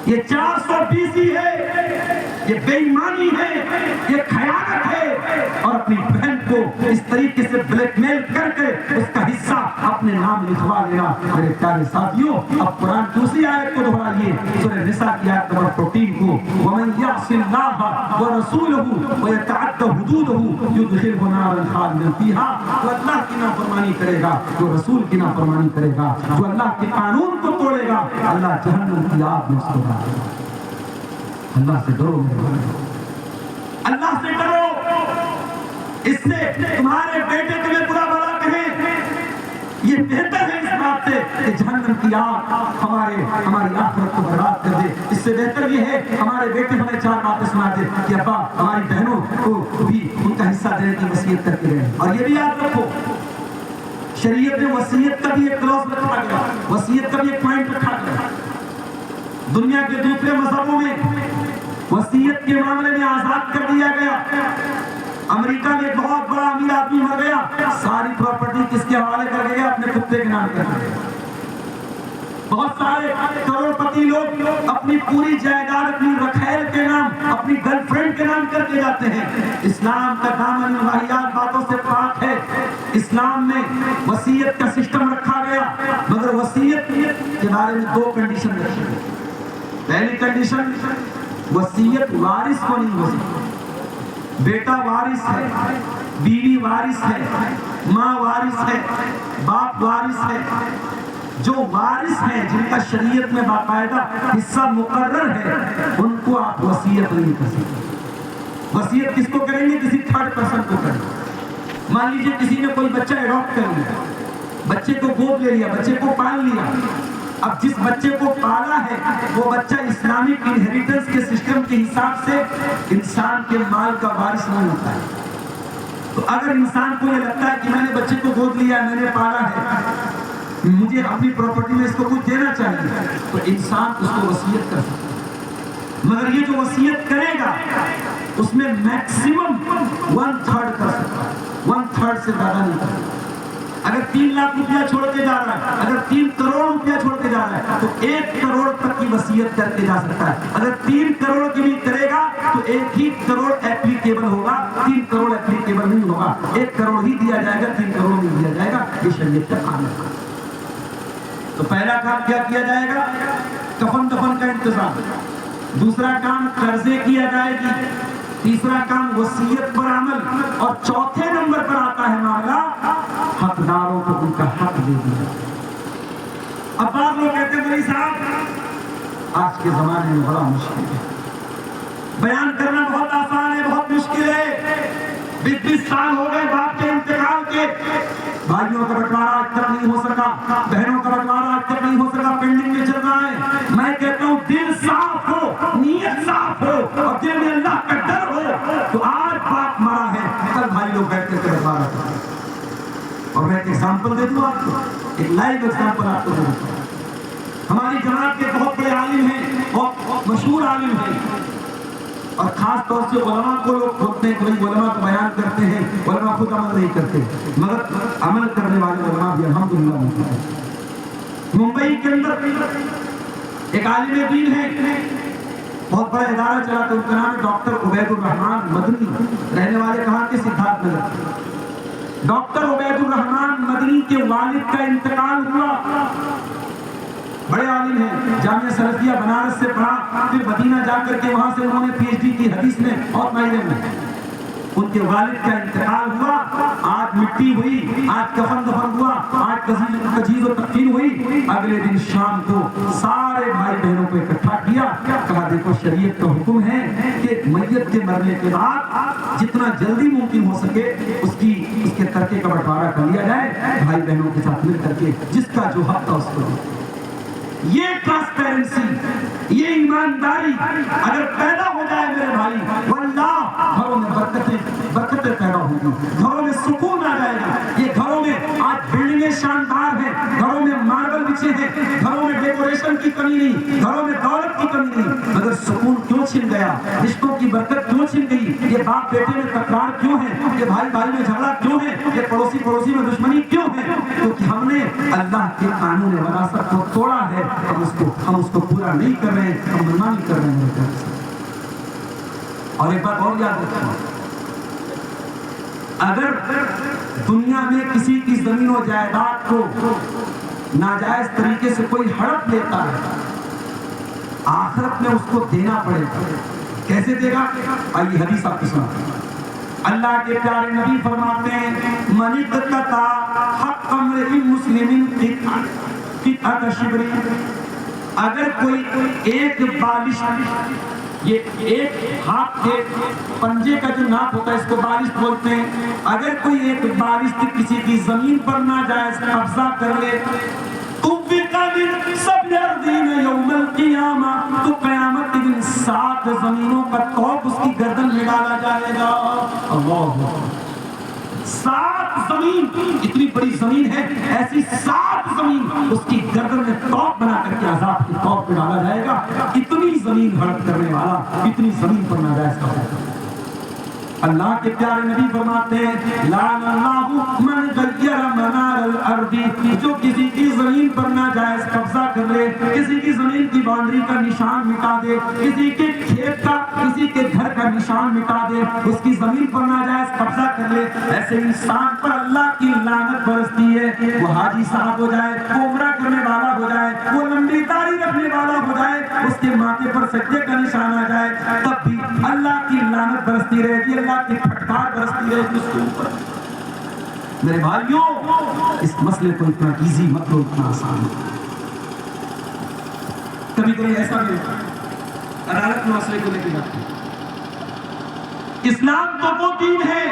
یہ 420 ہی ہے، یہ بے ایمانی ہے، یہ خیانت ہے، اور اپنی بہن کو اس طریقے سے بلیک میل کر کے اس کا حصہ اپنے نام لکھوا لینا۔ میرے پیارے ساتھیوں، اب قرآن دوسری آیت کو دہرائیے، سورہ نساء کی آیت نمبر 14 کو، وَمَن يَعْصِ اللَّهَ وَرَسُولَهُ وَيَتَعَدَّ حُدُودَهُ يُدْخِلْهُ نَارًا خَالِدًا فِيهَا، جو اللہ کی نافرمانی کرے گا، جو رسول کی نافرمانی کرے گا، جو اللہ کے قانون کو توڑے گا، اللہ جہنم کی آگ میں اس کو ڈالے گا۔ اللہ سے ڈرو میرے بھائیو، اللہ سے ڈرو، اس سے تمہارے بیٹے تمہیں برا بھلا کہیں، یہ بہتر ہے اس بات سے کہ جہنم کی آگ ہماری آخرت کو برباد کر دے۔ اس سے بہتر یہ ہے ہمارے بیٹے ہمیں 4 باتیں سنا دے کہ ابا ہماری بہنوں کو بھی ان کا حصہ دینے کی وصیت کرتے رہے۔ اور یہ بھی یاد رکھو، شریعت میں وصیت کا بھی ایک کلوز رکھا گیا، وصیت کا بھی ایک پوائنٹ رکھا گیا۔ دنیا کے دوسرے مذہبوں میں وصیت کے معاملے میں آزاد کر دیا گیا۔ امریکہ میں ایک بہت بڑا امیر آدمی مر گیا، ساری پراپرٹی کس کے حوالے کر گیا؟ اپنے کتے کے نام کر گیا۔ بہت سارے کروڑ پتی لوگ اپنی پوری جائیداد اپنی رکھیل کے نام، اپنی گرل فرینڈ کے نام کر کے جاتے ہیں۔ اسلام کا دامن واہیات باتوں سے پاک ہے۔ اسلام میں وصیت کا سسٹم رکھا گیا، مگر وصیت کے بارے میں 2 کنڈیشن رکھی گئی۔ پہلی کنڈیشن، وصیت وارث کو نہیں ہو سکتی۔ بیٹا وارث ہے، بیوی وارث ہے، ماں وارث ہے، باپ وارث ہے۔ جو وارث ہیں، جن کا شریعت میں باقاعدہ حصہ مقرر ہے، ان کو آپ وصیت نہیں کر سکتے۔ وصیت کس کو کریں گے؟ کسی 3rd پرسن کو کریں گے۔ مان لیجئے کسی نے کوئی بچہ ایڈاپٹ کر لیا، بچے کو گود لے لیا، بچے کو پال لیا۔ اب جس بچے کو پالا ہے وہ بچہ اسلامک انہیریٹنس کے سسٹم کے حساب سے انسان کے مال کا وارث نہیں ہوتا ہے۔ تو اگر انسان کو یہ لگتا ہے کہ میں نے بچے کو گود لیا، میں نے پالا ہے، مجھے اپنی پراپرٹی میں اس کو کچھ دینا چاہیے، تو انسان اس کو وصیت کر سکتا ہے۔ مگر یہ جو وصیت کرے گا اس میں میکسیمم 1/3 کر سکتا ہے، 1/3 سے زیادہ نہیں کر سکتا۔ اگر 3 لاکھ روپیہ چھوڑ کے جا رہا ہے، اگر 3 کروڑ روپیہ چھوڑ کے جا رہا ہے تو 1 کروڑ تک کی وصیت کر کے جا سکتا ہے۔ اگر 3 کروڑ کی بھی کرے گا تو 1 ہی کروڑ اپلیکیبل ہوگا، 3 کروڑ اپلیکیبل نہیں ہوگا۔ 1 کروڑ ہی دیا جائے گا، 3 کروڑ نہیں دیا جائے گا۔ یہ شریعت کا قانون ہے۔ تو پہلا کام کیا کیا جائے گا؟ کفن دفن کا انتظام۔ دوسرا کام قرضے کیا جائے گی۔ تیسرا کام وصیت پر عمل، اور چوتھے نمبر پر آتا ہے معاملہ حقداروں کو ان کا حق دے دیا۔ اب بعض لوگ کہتے ہیں مولوی صاحب آج کے زمانے میں بڑا مشکل ہے، بیان کرنا بہت آسان ہے، بہت مشکل ہے۔ 20 سال ہو گئے باپ کے انتقال کے، بھائیوں کا بٹوارا آج تک نہیں ہو سکا، بہنوں کا بٹوارا آج تک نہیں ہو سکا، پینڈنگ میں چل رہا ہے۔ میں کہتا ہوں دل صاف ہو، نیت صاف ہو، اور دل میں اللہ کا ڈر ہو تو آج باپ مرا ہے، کل بھائی لوگ بیٹھ کر بٹوارا کریں۔ اور میں ایک ایگزامپل دے دوں آپ کو، ایک لائیو ایگزامپل آپ کو دے دوں۔ ہماری جماعت کے بہت بڑے عالم ہیں، بہت مشہور عالم ہیں، اور خاص طور سے علماء کو لوگ کھوتے ہیں کہ بھائی علماء کو بیان کرتے ہیں، علماء خود عمل نہیں کرتے، مگر عمل کرنے والے علماء بھی الحمدللہ موجود ہیں۔ ممبئی کے اندر ایک عالم دین ہے، بہت بڑا ادارہ چلاتے، ان کا نام ہے ڈاکٹر عبید الرحمان مدنی، رہنے والے کہاں کے؟ سدھارتھ نگر۔ ڈاکٹر عبید الرحمان مدنی کے والد کا انتقال ہوا، بڑے عالم ہیں، جامعہ سلفیہ بنارس سے پڑھا، پھر مدینہ جا کر کے وہاں سے انہوں نے PhD کی حدیث میں اور معنی میں۔ ان کے والد کا انتقال ہوا، آج مٹی ہوئی، آج کفن دفن ہوا، آج تجہیز و تکفین ہوئی۔ اگلے دن شام کو سارے بھائی بہنوں کو اکٹھا کیا، کہا دیکھو شریعت کا حکم ہے کہ میت کے مرنے کے بعد جتنا جلدی ممکن ہو سکے اس کے ترکے کا بٹوارا کر لیا جائے، بھائی بہنوں کے ساتھ مل کر کے جس کا جو حق تھا اس کو۔ یہ ٹرانسپیرنسی، یہ ایمانداری اگر پیدا ہو جائے میرے بھائی، واللہ گھروں میں برکتیں پیدا ہوں گی، گھروں میں سکون آ جائے گا۔ یہ گھروں میں آج بلڈنگیں شاندار ہیں، گھروں میں ماربل بچھے ہیں، گھروں میں ڈیکوریشن کی کمی نہیں، گھروں میں دولت کی کمی نہیں، مگر سکون کیوں چھن گیا, رشتوں کی برکت کیوں چھن گئی, یہ باپ بیٹے میں تکرار کیوں ہے, یہ بھائی بھائی میں جھگڑا کیوں ہے, یہ پڑوسی پڑوسی میں دشمنی کیوں ہے؟ کیونکہ ہم نے اللہ کے قانون وراثت کو توڑا ہے, ہم اس کو پورا نہیں کر رہے ہیں, ہم منمانی کر رہے ہیں. اور ایک بات اور یاد رکھنا, اگر دنیا میں کسی کی زمین و جائیداد کو ناجائز طریقے سے کوئی ہڑپ لیتا ہے, آخرت میں اس کو دینا پڑے گا. کیسے دے گا؟ آئیے حدیث آپ کی سناتے ہیں. اللہ کے پیارے نبی فرماتے ہیں من اقتطع حق امرئ مسلم قطعۃ شبر, اگر کوئی ایک بالش, یہ ایک ہاتھ کے پنجے کا جو ناپ ہوتا ہے اس کو بالش بولتے ہیں, اگر کوئی ایک بالش کسی کی زمین پر ناجائز قبضہ کر لے سب اردین یوم القیامہ, تو قیامت کے دن 7 زمینوں کا توق اس کی گردن میں ڈالا جائے گا. اللہ, 7 زمین, اتنی بڑی زمین ہے, ایسی 7 زمین اس کی گردن میں توق بنا کر کے عذاب کی توق میں ڈالا جائے گا. اتنی زمین ہڑپ کرنے والا, اتنی زمین پر ناجائز قبضہ. اللہ کے پیارے نبی فرماتے ہیں لعن اللہ من غیر منار الارض, جو کسی کی زمین پر ناجائز قبضہ کر لے, کسی کی زمین کی باؤنڈری کا نشان مٹا دے, کسی کے کھیت کا, کسی کے گھر کا نشان مٹا دے, اس کی زمین پر ناجائز قبضہ کر لے, ایسے انسان پر اللہ کی لعنت برستی ہے. وہ حاجی صاحب ہو جائے, وہ عمرہ کرنے والا ہو جائے, وہ لمبی داڑھی رکھنے والا ہو جائے, اس کے ماتھے پر سجدے کا نشان آ جائے, تب بھی اللہ کی لعنت برستی رہے گی, اللہ کی پھٹکار برستی رہے گی اس کے اوپر. میرے بھائیوں, اس مسئلے کو اتنا ایزی مت لو, اتنا آسان. کبھی کبھی ایسا بھی ہوتا ہے عدالت میں مسئلے کو لے کے جاتے ہیں. اسلام تو وہ دین ہے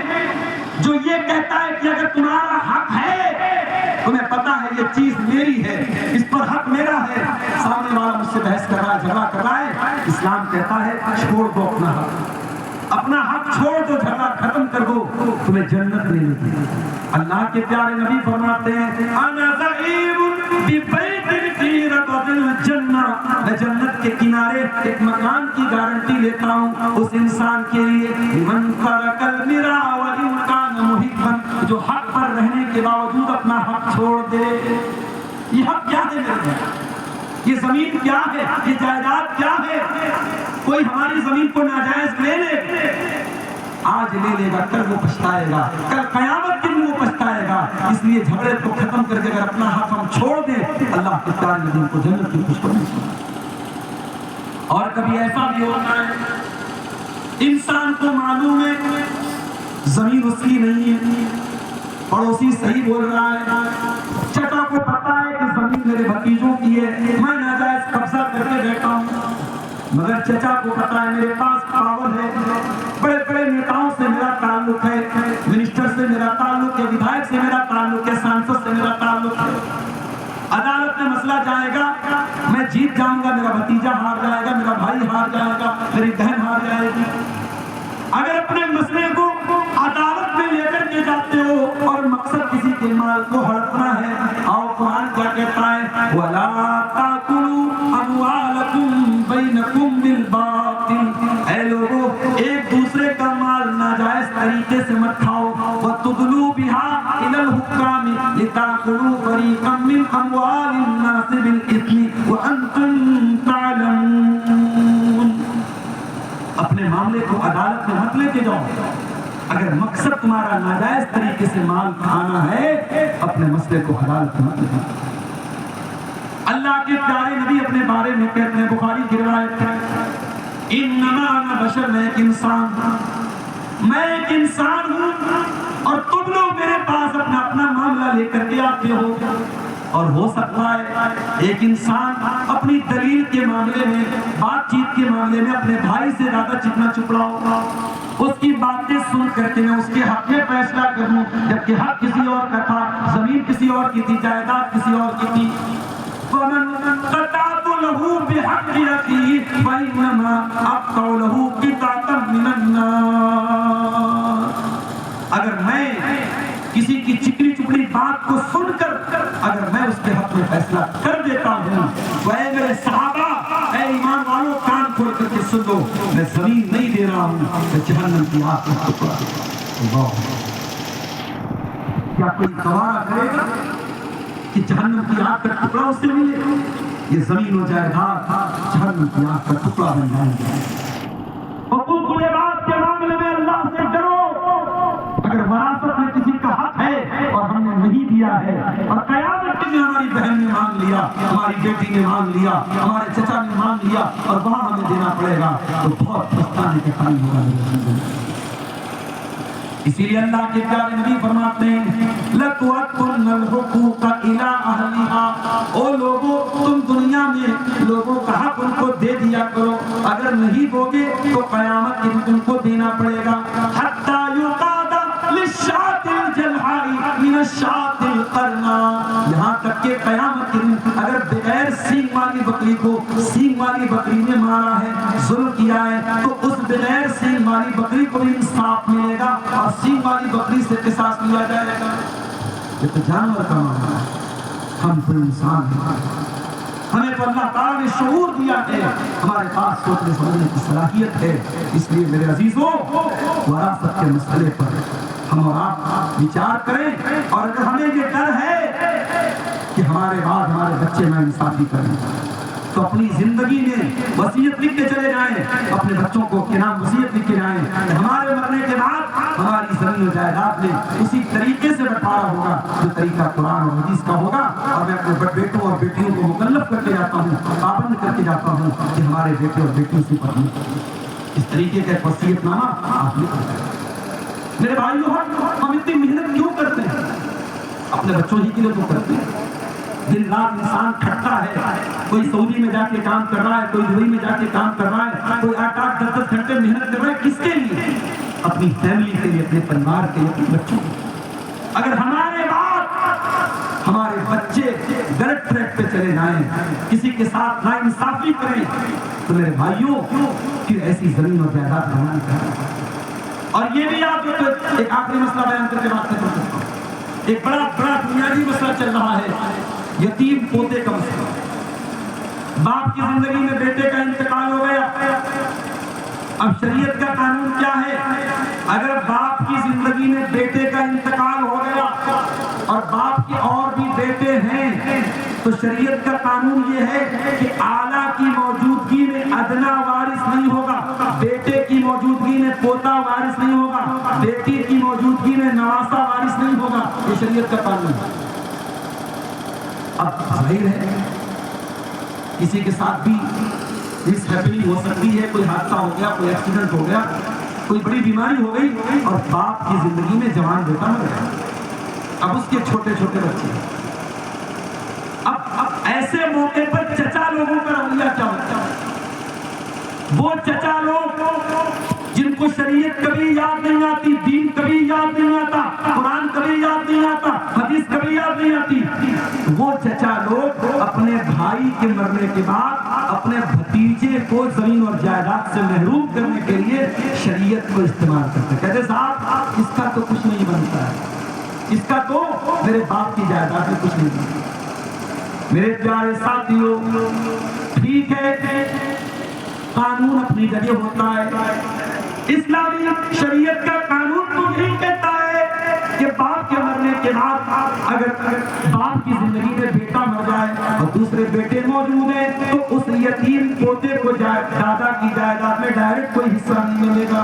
جو یہ کہتا ہے کہ اگر تمہارا حق ہے, تمہیں پتا ہے یہ چیز میری ہے, اس پر حق میرا ہے, سامنے والا مجھ سے بحث کر رہا ہے, جھگڑا کر رہا ہے, اسلام کہتا ہے چھوڑ دو اپنا حق, اپنا حق چھوڑ دو, جھگڑا ختم کر دو, تمہیں جنت لے لے. اللہ کے پیارے نبی فرماتے ہیں انا ذئیب ببیت فی ربض الجنہ, میں جنت کے کنارے ایک مکان کی گارنٹی لیتا ہوں اس انسان کے لیے من ترک المراء وان کان محبا, جو حق پر رہنے کے باوجود اپنا حق چھوڑ دے. یہ حق کیا ہے میرے بھائی, یہ زمین کیا ہے, یہ جائیداد کیا ہے؟ کوئی ہماری زمین کو ناجائز لے لے, آج لے لے گا, کل وہ پچھتائے گا, کل قیامت کے دن وہ پچھتائے گا. اس لیے جھگڑے کو ختم کر کے اگر اپنا حق ہم چھوڑ دیں, اللہ کے پیارے نبی کو جنت کی خوشخبری سنا. اور کبھی ایسا بھی ہوتا ہے انسان کو معلوم ہے زمین اس کی نہیں ہے, پڑوسی صحیح بول رہا ہے, چچا کو پتا ہے کہ زمین میرے بھتیجوں کی ہے, میں ناجائز قبضہ کر کے بیٹھا ہوں, مگر چچا کو پتا ہے میرے پاس پاور ہے, بڑے بڑے نیتاؤں سے میرا تعلق ہے, منسٹر سے میرا تعلق ہے, ودھائک سے میرا تعلق ہے, سانسد سے میرا تعلق ہے. عدالت میں مسئلہ جائے گا, میں جیت جاؤں گا, میرا بھتیجا ہار جائے گا, میرا بھائی ہار جائے گا, میری بہن ہار جائے گی. اگر اپنے مسئلے کو عدالت میں لے کر کے جاتے ہو اور مقصد کسی کے مال کو ہڑپنا ہے, اور قرآن کیا کہتا ہے وَلَا تَأْكُلُوا أَمْوَالَكُمْ بَيْنَكُمْ بِالْبَاطِلِ, اے لوگو ایک دوسرے کا مال ناجائز طریقے سے مت کھاؤ. وَتُدْلُوا بِهَا إِلَى الْحُكَّامِ لِتَأْكُلُوا فَرِيقًا مِّنْ أَمْوَالِ النَّاسِ بِالْإِثْمِ وَأَنْتُمْ تَعْلَمُونَ. اپنے معاملے کو عدالت میں مت لے کے جاؤ, اگر مقصد تمہارا ناجائز طریقے سے مال کھانا ہے, اپنے مسئلے کو عدالت میں مت لے جاؤ. اللہ کے پیارے نبی اپنے بارے میں کہتے ہیں, بخاری کی روایت ہے, انما انا بشر, میں ایک انسان ہوں, میں ایک انسان ہوں, اور تم لوگ میرے پاس اپنا اپنا معاملہ لے کر کے آتے ہو. اور ہو سکتا ہے ایک انسان اپنی دلیل کے معاملے میں, بات چیت کے معاملے میں اپنے بھائی سے زیادہ چکنا چپڑا ہوگا, اس کی باتیں سن کر کے میں اس کے حق میں فیصلہ کروں, جبکہ حق کسی اور کا تھا, زمین کسی اور کی تھی, جائیداد کسی اور کی تھی. وَمَنْ قَطَعْتُ لَهُ بِحَقِّ أَخِيهِ فَإِنَّمَا أَقْطَعُ لَهُ قِطْعَةً مِّنَ النَّارِ. اگر میں کسی کی چکنی چپڑی بات کو سن کر اگر میں اس کے حق میں فیصلہ کر دیتا ہوں, تو اے میرے صحابہ, اے ایمان والوں, کان کھول کر کے سن لو، میں زمین نہیں دے رہا ہوں، میں جہنم کی آگ کا ٹکڑا دے رہا ہوں۔ اللہ، کیا کوئی گوارا کرے گا کہ جہنم کی آگ کا ٹکڑا اس سے ملے؟ یہ زمین و جائیداد جہنم کی آگ کا ٹکڑا بن جائیں گے۔ حقوق العباد کے معاملے میں اللہ سے ڈرو۔ اگر وراثت میں کسی کا حق ہے اور ہم نے نہیں دیا ہے، اور قیامت میں ہماری بہن نے مانگ لیا، ہماری بیٹی نے مانگ لیا، ہمارے چچا نے مانگ لیا، اور وہاں ہمیں دینا پڑے گا تو بہت پچھتانے کے قائم ہوگا۔ اسی لیے اللہ کے پیارے نبی فرماتے ہیں لَتُؤَدُّنَّ الْحُقُوقَ إِلَىٰ أَهْلِهَا، او لوگوں تم دنیا میں لوگوں کا حق ان کو دے دیا کرو، اگر نہیں دو گے تو قیامت کے دن تم کو دینا پڑے گا۔ حَتَّى يُقَادَ لِلشَّاةِ الْجَلْحَاءِ مِنَ الشَّاةِ الْقَرْنَاءِ، یہاں تک کہ قیامت کے دن اگر بغیر سینگ والی بکری کو سینگ والی بکری نے مارا ہے، ظلم کیا ہے، تو اس بغیر سینگ والی بکری کو بھی انصاف ملے گا اور سینگ والی بکری سے قصاص لیا جائے گا۔ یہ تو جانور کا معاملہ ہے، ہم تو انسان ہیں، ہمیں تو اللہ تعالیٰ نے شعور دیا ہے، ہمارے پاس سوچنے سمجھنے کی صلاحیت ہے۔ اس لیے میرے عزیزوں، وراثت کے مسئلے پر ہم اور آپ وچار کریں، اور اگر ہمیں یہ ڈر ہے کہ ہمارے بعد ہمارے بچے ناانصافی کریں تو اپنی زندگی میں وصیت لکھ کے چلے جائیں، اپنے بچوں کو کے نام وصیت لکھ کے جائیں کہ ہمارے مرنے کے بعد ہماری زمین و جائیداد میں اسی طریقے سے بٹوارا ہوگا جو طریقہ قرآن اور حدیث کا ہوگا۔ اور میں اپنے بیٹوں اور بیٹیوں کو مکلف کر کے جاتا ہوں، پابند کر کے جاتا ہوں کہ ہمارے بیٹے اور بیٹیوں سے پڑھیں اس طریقے کا وصیت نامہ آپ لکھیں۔ میرے بھائیوں، ہم اتنی محنت کیوں کرتے ہیں؟ اپنے بچوں ہی کے لیے تو کرتے ہیں۔ دن رات انسان کھٹتا ہے، کوئی سعودی میں جا کے کام کر رہا ہے، کوئی دبئی میں جا کے کام کر رہا ہے، کوئی 8-8 10-10 گھنٹے محنت کر رہا ہے، کس کے لیے؟ اپنی فیملی کے لیے، اپنے پریوار کے لیے، اپنے بچوں کے لیے۔ اگر ہمارے بعد ہمارے بچے غلط ٹریک پہ چلے جائیں، کسی کے ساتھ ناانصافی کریں، تو میرے بھائیوں پھر ایسی زمین اور جائیداد بنانا چاہیے۔ اور یہ بھی آپ ایک آخری مسئلہ بیان کر کے بات کرتا ہوں۔ ایک بڑا بنیادی مسئلہ چل رہا ہے، یتیم پوتے کا مسئلہ۔ باپ کی زندگی میں بیٹے کا انتقال ہو گیا، اب شریعت کا قانون کیا ہے؟ اگر باپ کی زندگی میں بیٹے کا انتقال ہو گیا اور باپ کے اور بھی بیٹے ہیں تو شریعت کا قانون یہ ہے کہ اعلیٰ کی موجودگی میں ادنا وارث نہیں ہوگا، بیٹے کی موجودگی میں پوتا وارث نہیں ہوگا، بیٹی کی موجودگی میں نواسا وارث نہیں ہوگا۔ یہ شریعت کا قانون ہے۔ اب ظاہر ہے کسی کے ساتھ بھی مس ہیپننگ ہو سکتی ہے، کوئی حادثہ ہو گیا، کوئی ایکسیڈنٹ ہو گیا، کوئی بڑی بیماری ہو گئی اور باپ کی زندگی میں جوان بیٹا مر گیا، اب اس کے چھوٹے چھوٹے بچے۔ اب ایسے موقع پر چچا لوگوں کا رویہ کیا ہوتا ہے؟ وہ چچا لوگ جن کو شریعت کبھی یاد نہیں آتی، دین کبھی یاد نہیں آتا، قرآن کبھی یاد نہیں آتا، حدیث کبھی یاد نہیں آتی، وہ چچا لوگ اپنے بھائی کے مرنے کے بعد اپنے بھتیجے کو زمین اور جائیداد سے محروم کرنے کے لیے شریعت کو استعمال کرتے ہیں۔ کہتے صاحب اس کا تو کچھ نہیں بنتا ہے، اس کا تو میرے باپ کی جائیداد میں کچھ نہیں بنتا۔ میرے پیارے ساتھیوں، ٹھیک ہے قانون اپنی جگہ ہوتا ہے، اسلامی شریعت کا قانون تو نہیں کہتا ہے کہ باپ کے مرنے کے بعد اگر باپ کی زندگی میں بیٹا مر جائے اور دوسرے بیٹے موجود ہیں تو اس یتیم پوتے کو دادا کی جائیداد میں ڈائریکٹ کوئی حصہ نہیں ملے گا۔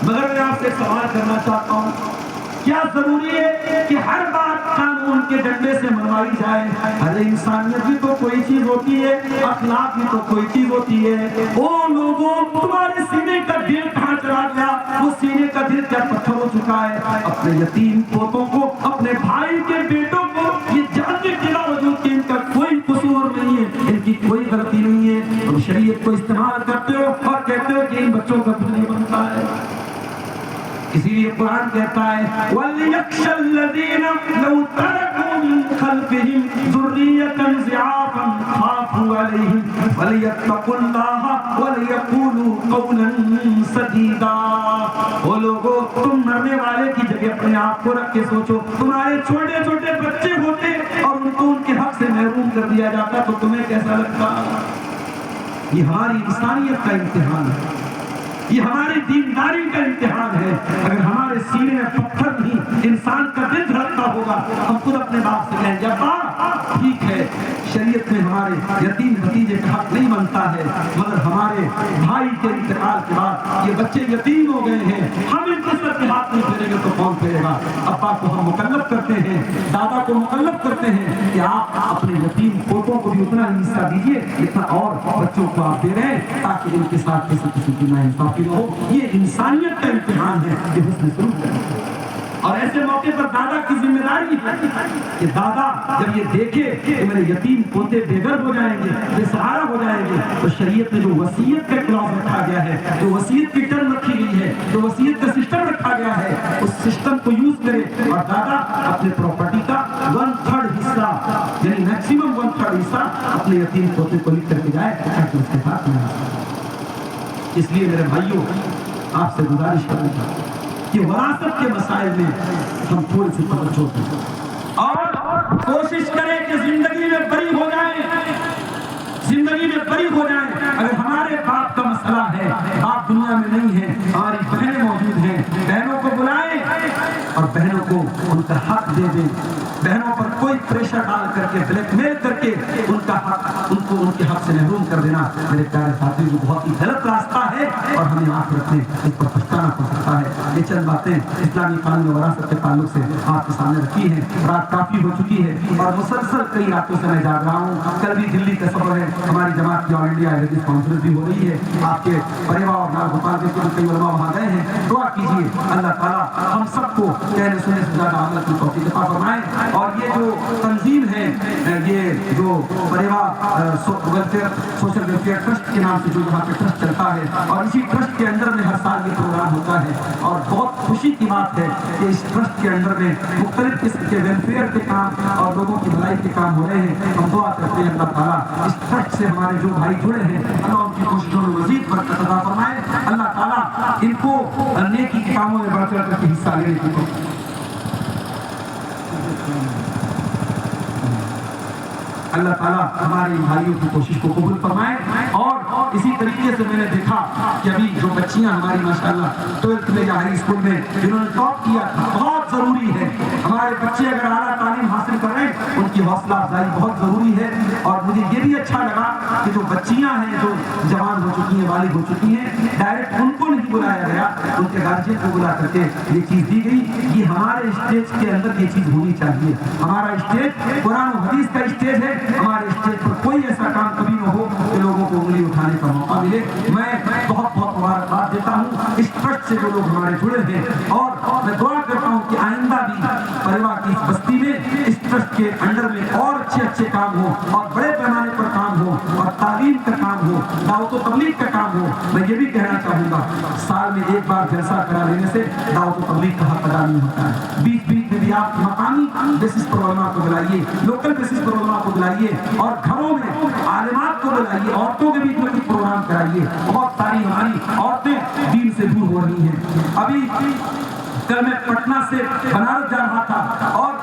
مگر میں آپ سے سوال کرنا چاہتا ہوں، کیا ضروری ہے کہ ہر بات قانون کے ڈنڈے سے منوائی جائے؟ ارے انسانیت بھی تو کوئی چیز ہوتی ہے، اخلاق بھی تو کوئی چیز ہوتی ہے۔ او لوگوں، تمہارے سینے کا دل کہاں چلا گیا؟ وہ سینے کا دل کیا پتھر ہو چکا ہے؟ اپنے یتیم پوتوں کو، اپنے بھائی کے بیٹوں کو یہ جاننے کے باوجود کہ ان کا کوئی قصور نہیں ہے، ان کی کوئی غلطی نہیں ہے، تم شریعت کو استعمال کرتے ہو اور کہتے ہو کہ ان بچوں کا کچھ نہیں بنتا ہے۔ اسی لیے قرآن کہتا ہے وَلْيَخْشَ الَّذِينَ لَوْ تَرَكُوا مِنْ خَلْفِهِمْ ذُرِّيَّةً ضِعَافًا خَافُوا عَلَيْهِمْ فَلْيَتَّقُوا اللَّهَ وَلْيَقُولُوا قَوْلًا سَدِيدًا۔ وہ لوگوں، تم مرنے والے کی جگہ اپنے آپ کو رکھ کے سوچو، تمہارے چھوٹے چھوٹے بچے ہوتے اور ان کو ان کے حق سے محروم کر دیا جاتا تو تمہیں کیسا لگتا؟ یہ ہماری انسانیت کا امتحان ہے، یہ ہماری دینداری کا امتحان ہے۔ اگر ہمارے سینے میں پتھر نہیں انسان کا دل دھڑکتا ہوگا، ہم خود اپنے باپ سے کہیں گے ابا ٹھیک ہے شریعت میں ہمارے یتیم بھتیجے کا حق نہیں بنتا ہے، مگر ہمارے بھائی کے انتقال کے بعد یہ بچے یتیم ہو گئے ہیں، ہم ان کو سر کے ہاتھ نہیں پھیریں گے تو کون پھیرے گا؟ ابا کو ہم مکلف کرتے ہیں، دادا کو مکلف کرتے ہیں کہ آپ اپنے یتیم پوتوں کو بھی اتنا ہی حصہ دیجیے جتنا اور بچوں کو آپ دے رہے ہیں، تاکہ ان کے ساتھ کسی کی ناانصافی نہ ہو۔ یہ انسانیت کا امتحان ہے کہ حسن سلوک کریں۔ اور ایسے موقع پر دادا کی ذمہ داری ہے کہ دادا جب یہ دیکھے کہ میرے یتیم پوتے بے گھر ہو جائیں گے، بے سہارا ہو جائیں گے، تو شریعت میں جو وصیت کا کلاس رکھا گیا ہے، جو وصیت کی ٹرم رکھی گئی ہے، جو وصیت کا سسٹم رکھا گیا ہے، اس سسٹم کو یوز کرے اور دادا اپنے پراپرٹی کا 1/3 حصہ یعنی میکسیمم 1/3 حصہ اپنے یتیم پوتے کو لکھ کر کے جائے تاکہ اس کے ساتھ نہ آئے۔ اس لیے میرے بھائیوں آپ سے گزارش کروں گا کہ وراثت کے مسائل میں ہم تھوڑی سی توجہ دیں اور کوشش کریں کہ زندگی میں بری ہو جائیں، زندگی میں بری ہو جائیں۔ اگر ہمارے باپ کا مسئلہ ہے، باپ دنیا میں نہیں ہے، ہماری بہنیں موجود ہیں، بہنوں کو بلائیں اور بہنوں کو ان کا حق دے دیں۔ بہنوں پر کوئی پریشر ڈال کر کے بلیک میل کر کے ان کا حق ان کو ان کے حق سے محروم کر دینا میرے پیارے ساتھی جو بہت ہی غلط راستہ ہے اور ہمیں آخرت میں اس پر پچھتانا پڑ سکتا ہے۔ یہ چند باتیں اسلامی قانون وراثت کے تعلق سے آپ کے سامنے رکھی ہیں۔ رات کافی ہو چکی ہے اور مسلسل کئی راتوں سے میں جاگ رہا ہوں۔ کل بھی دلی کا سفر ہے، ہماری جماعت کی آل انڈیا حدیث کانفرنس بھی ہو رہی ہے۔ آپ کے پریوا اور نال گوپال کے کئی علماء وہاں گئے ہیں، دعا کیجیے اللہ تعالیٰ ہم سب کو کہنے سننے سے زیادہ عمل کی توفیق عطا فرمائے۔ اور یہ جو تنظیم ہے، یہ جو پریوا سوشل ویلفیئر ٹرسٹ کے نام سے جو یہاں پہ ٹرسٹ چلتا ہے، اور اسی ٹرسٹ کے اندر میں ہر سال یہ پروگرام ہوتا ہے اور بہت خوشی کی بات ہے کہ اس ٹرسٹ کے اندر میں مختلف قسم کے ویلفیئر کے کام اور لوگوں کی بھلائی کے کام ہو رہے ہیں۔ ہم دعا کرتے ہیں اللہ تعالیٰ اس ٹرسٹ سے ہمارے جو بھائی جڑے ہیں اللہ ان کی کوششوں میں مزید برکت عطا فرمائے۔ اللہ تعالیٰ ان کو نیکی کے کاموں میں بڑھ چڑھ کر کے حصہ لینے کی توفیق۔ اللہ تعالیٰ ہمارے بھائیوں کی کوشش کو قبول فرمائے۔ اور اسی طریقے سے میں نے دیکھا کہ ابھی جو بچیاں ہماری ماشاءاللہ 12th میں یا ہائی اسکول میں جنہوں نے ٹاپ کیا تھا، بہت ضروری ہے ہمارے بچے اگر اعلیٰ تعلیم حاصل کر رہے ہیں ان کی حوصلہ افزائی بہت ضروری ہے۔ اور مجھے یہ بھی اچھا لگا کہ جو بچیاں ہیں جو جوان ہو چکی ہیں، بالغ ہو چکی ہیں، ڈائریکٹ ان کو نہیں بلایا گیا، ان کے گارجین کو بلا کر کے یہ چیز دی گئی۔ یہ ہمارے اسٹیج کے اندر یہ چیز ہونی چاہیے۔ ہمارا اسٹیج قرآن و حدیث کا اسٹیج ہے، ہمارے اسٹیج پر کوئی ایسا کام کبھی نہ ہو کہ لوگوں کو انگلی اٹھانے کا موقع ملے۔ میں بہت بہت مبارکباد دیتا ہوں اس ٹرسٹ سے جو لوگ ہمارے جڑے ہیں، اور میں دعا کرتا ہوں کہ آئندہ بھی پریوا کی اس بستی میں اس ٹرسٹ کے انڈر میں اور اچھے کام ہو اور بڑے پیمانے پر کام ہو اور تعلیم کا کام ہو، دعوت و تبلیغ کا کام ہو۔ میں یہ بھی کہنا چاہوں گا سال میں ایک بار جلسہ کرا لینے سے دعوت و تبلیغ کا حق ادا نہیں ہوتا ہے۔ بیچ بیچ میں بھی آپ مقامی بیسس پر علماء کو بلائیے، لوکل بیسس پر علماء کو بلائیے اور گھروں میں عالمات کو بلائیے، عورتوں کے بیچ میں کچھ پروگرام کرائیے۔ بہت ساری ہماری عورتیں دین سے دور ہو رہی ہیں۔ ابھی کل میں پٹنہ سے بنارس جا رہا تھا اور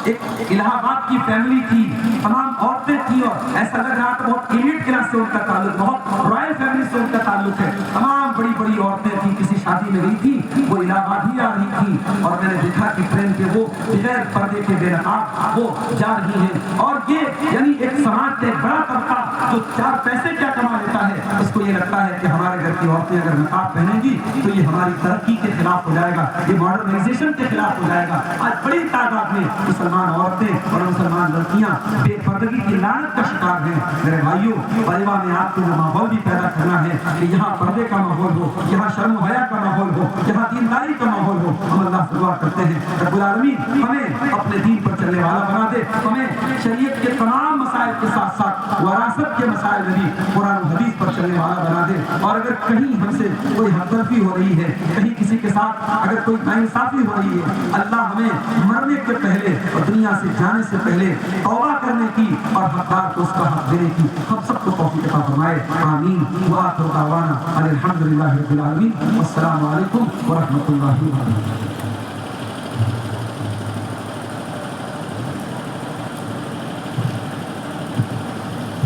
ایک الہ آباد کی فیملی تھی، تمام عورتیں تھیں اور ایسا لگ رہا تھا بہت ایلیٹ کلاس سے ان کا تعلق، بہت رائل فیملی سے ان کا تعلق ہے۔ تمام بڑی بڑی عورتیں تھیں، کسی شادی میں گئی تھی، وہ الہ آباد ہی آ رہی تھی اور میں نے دیکھا کہ ٹرین پہ وہ بغیر پردے کے بے نقاب وہ جا رہی ہیں۔ اور یہ یعنی ایک سماج کا بڑا طبقہ جو 4 پیسے کیا کما لیتا ہے، اس کو یہ لگتا ہے کہ ہمارے گھر کی عورتیں اگر نقاب پہنیں گی تو یہ ہماری ترقی کے خلاف ہو جائے گا، یہ ماڈرنائزیشن کے خلاف ہو جائے گا۔ آج بڑی تعداد میں مسلمان عورتیں اور مسلمان لڑکیاں بے پردگی کی لعنت کا شکار ہیں۔ میرے بھائیوں، پریوا میں آپ کو ماحول بھی پیدا کرنا ہے کہ یہاں پردے کا ماحول ہو، یہاں شرم و حیا کا ماحول ہو، یہاں دینداری کا ماحول ہو۔ ہم اللہ سے دعا کرتے ہیں رب العالمین ہمیں اپنے دین پر چلنے والا بنا دے، ہمیں شریعت کے تمام مسائل کے ساتھ ساتھ وراثت کے مسائل میں بھی قرآن و حدیث پر چلنے والا بنا دے۔ اور اگر کہیں ہم سے کوئی حقدرفی ہو رہی ہے، کہیں کسی کے ساتھ اگر کوئی ناانصافی ہو رہی ہے، اللہ ہمیں مرنے کے پہلے اور دنیا سے جانے سے پہلے توبہ کرنے کی اور حقدار کو اس کا حق دینے کی ہم سب کو توفیق عطا فرمائے۔ آمین۔ وآخر دعوانا الحمدللہ رب العالمین، والسلام علیکم ورحمۃ اللہ وبرکاتہ۔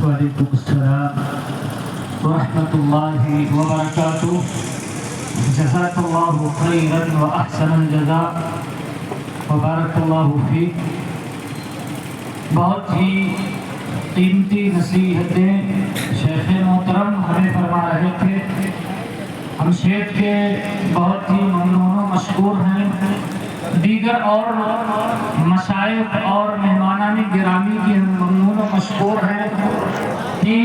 وعلیکم السلام ورحمۃ اللہ وبرکاتہ. جزاک اللہ خیرا واحسن الجزاء وبارک اللہ فیک. بہت ہی قیمتی نصیحتیں شیخ محترم ہمیں فرما رہے تھے. ہم شیخ کے بہت ہی ممنون و مشکور ہیں. دیگر اور مشائخ اور مہمانان گرامی کی ہم ممنون و مشکور ہیں کہ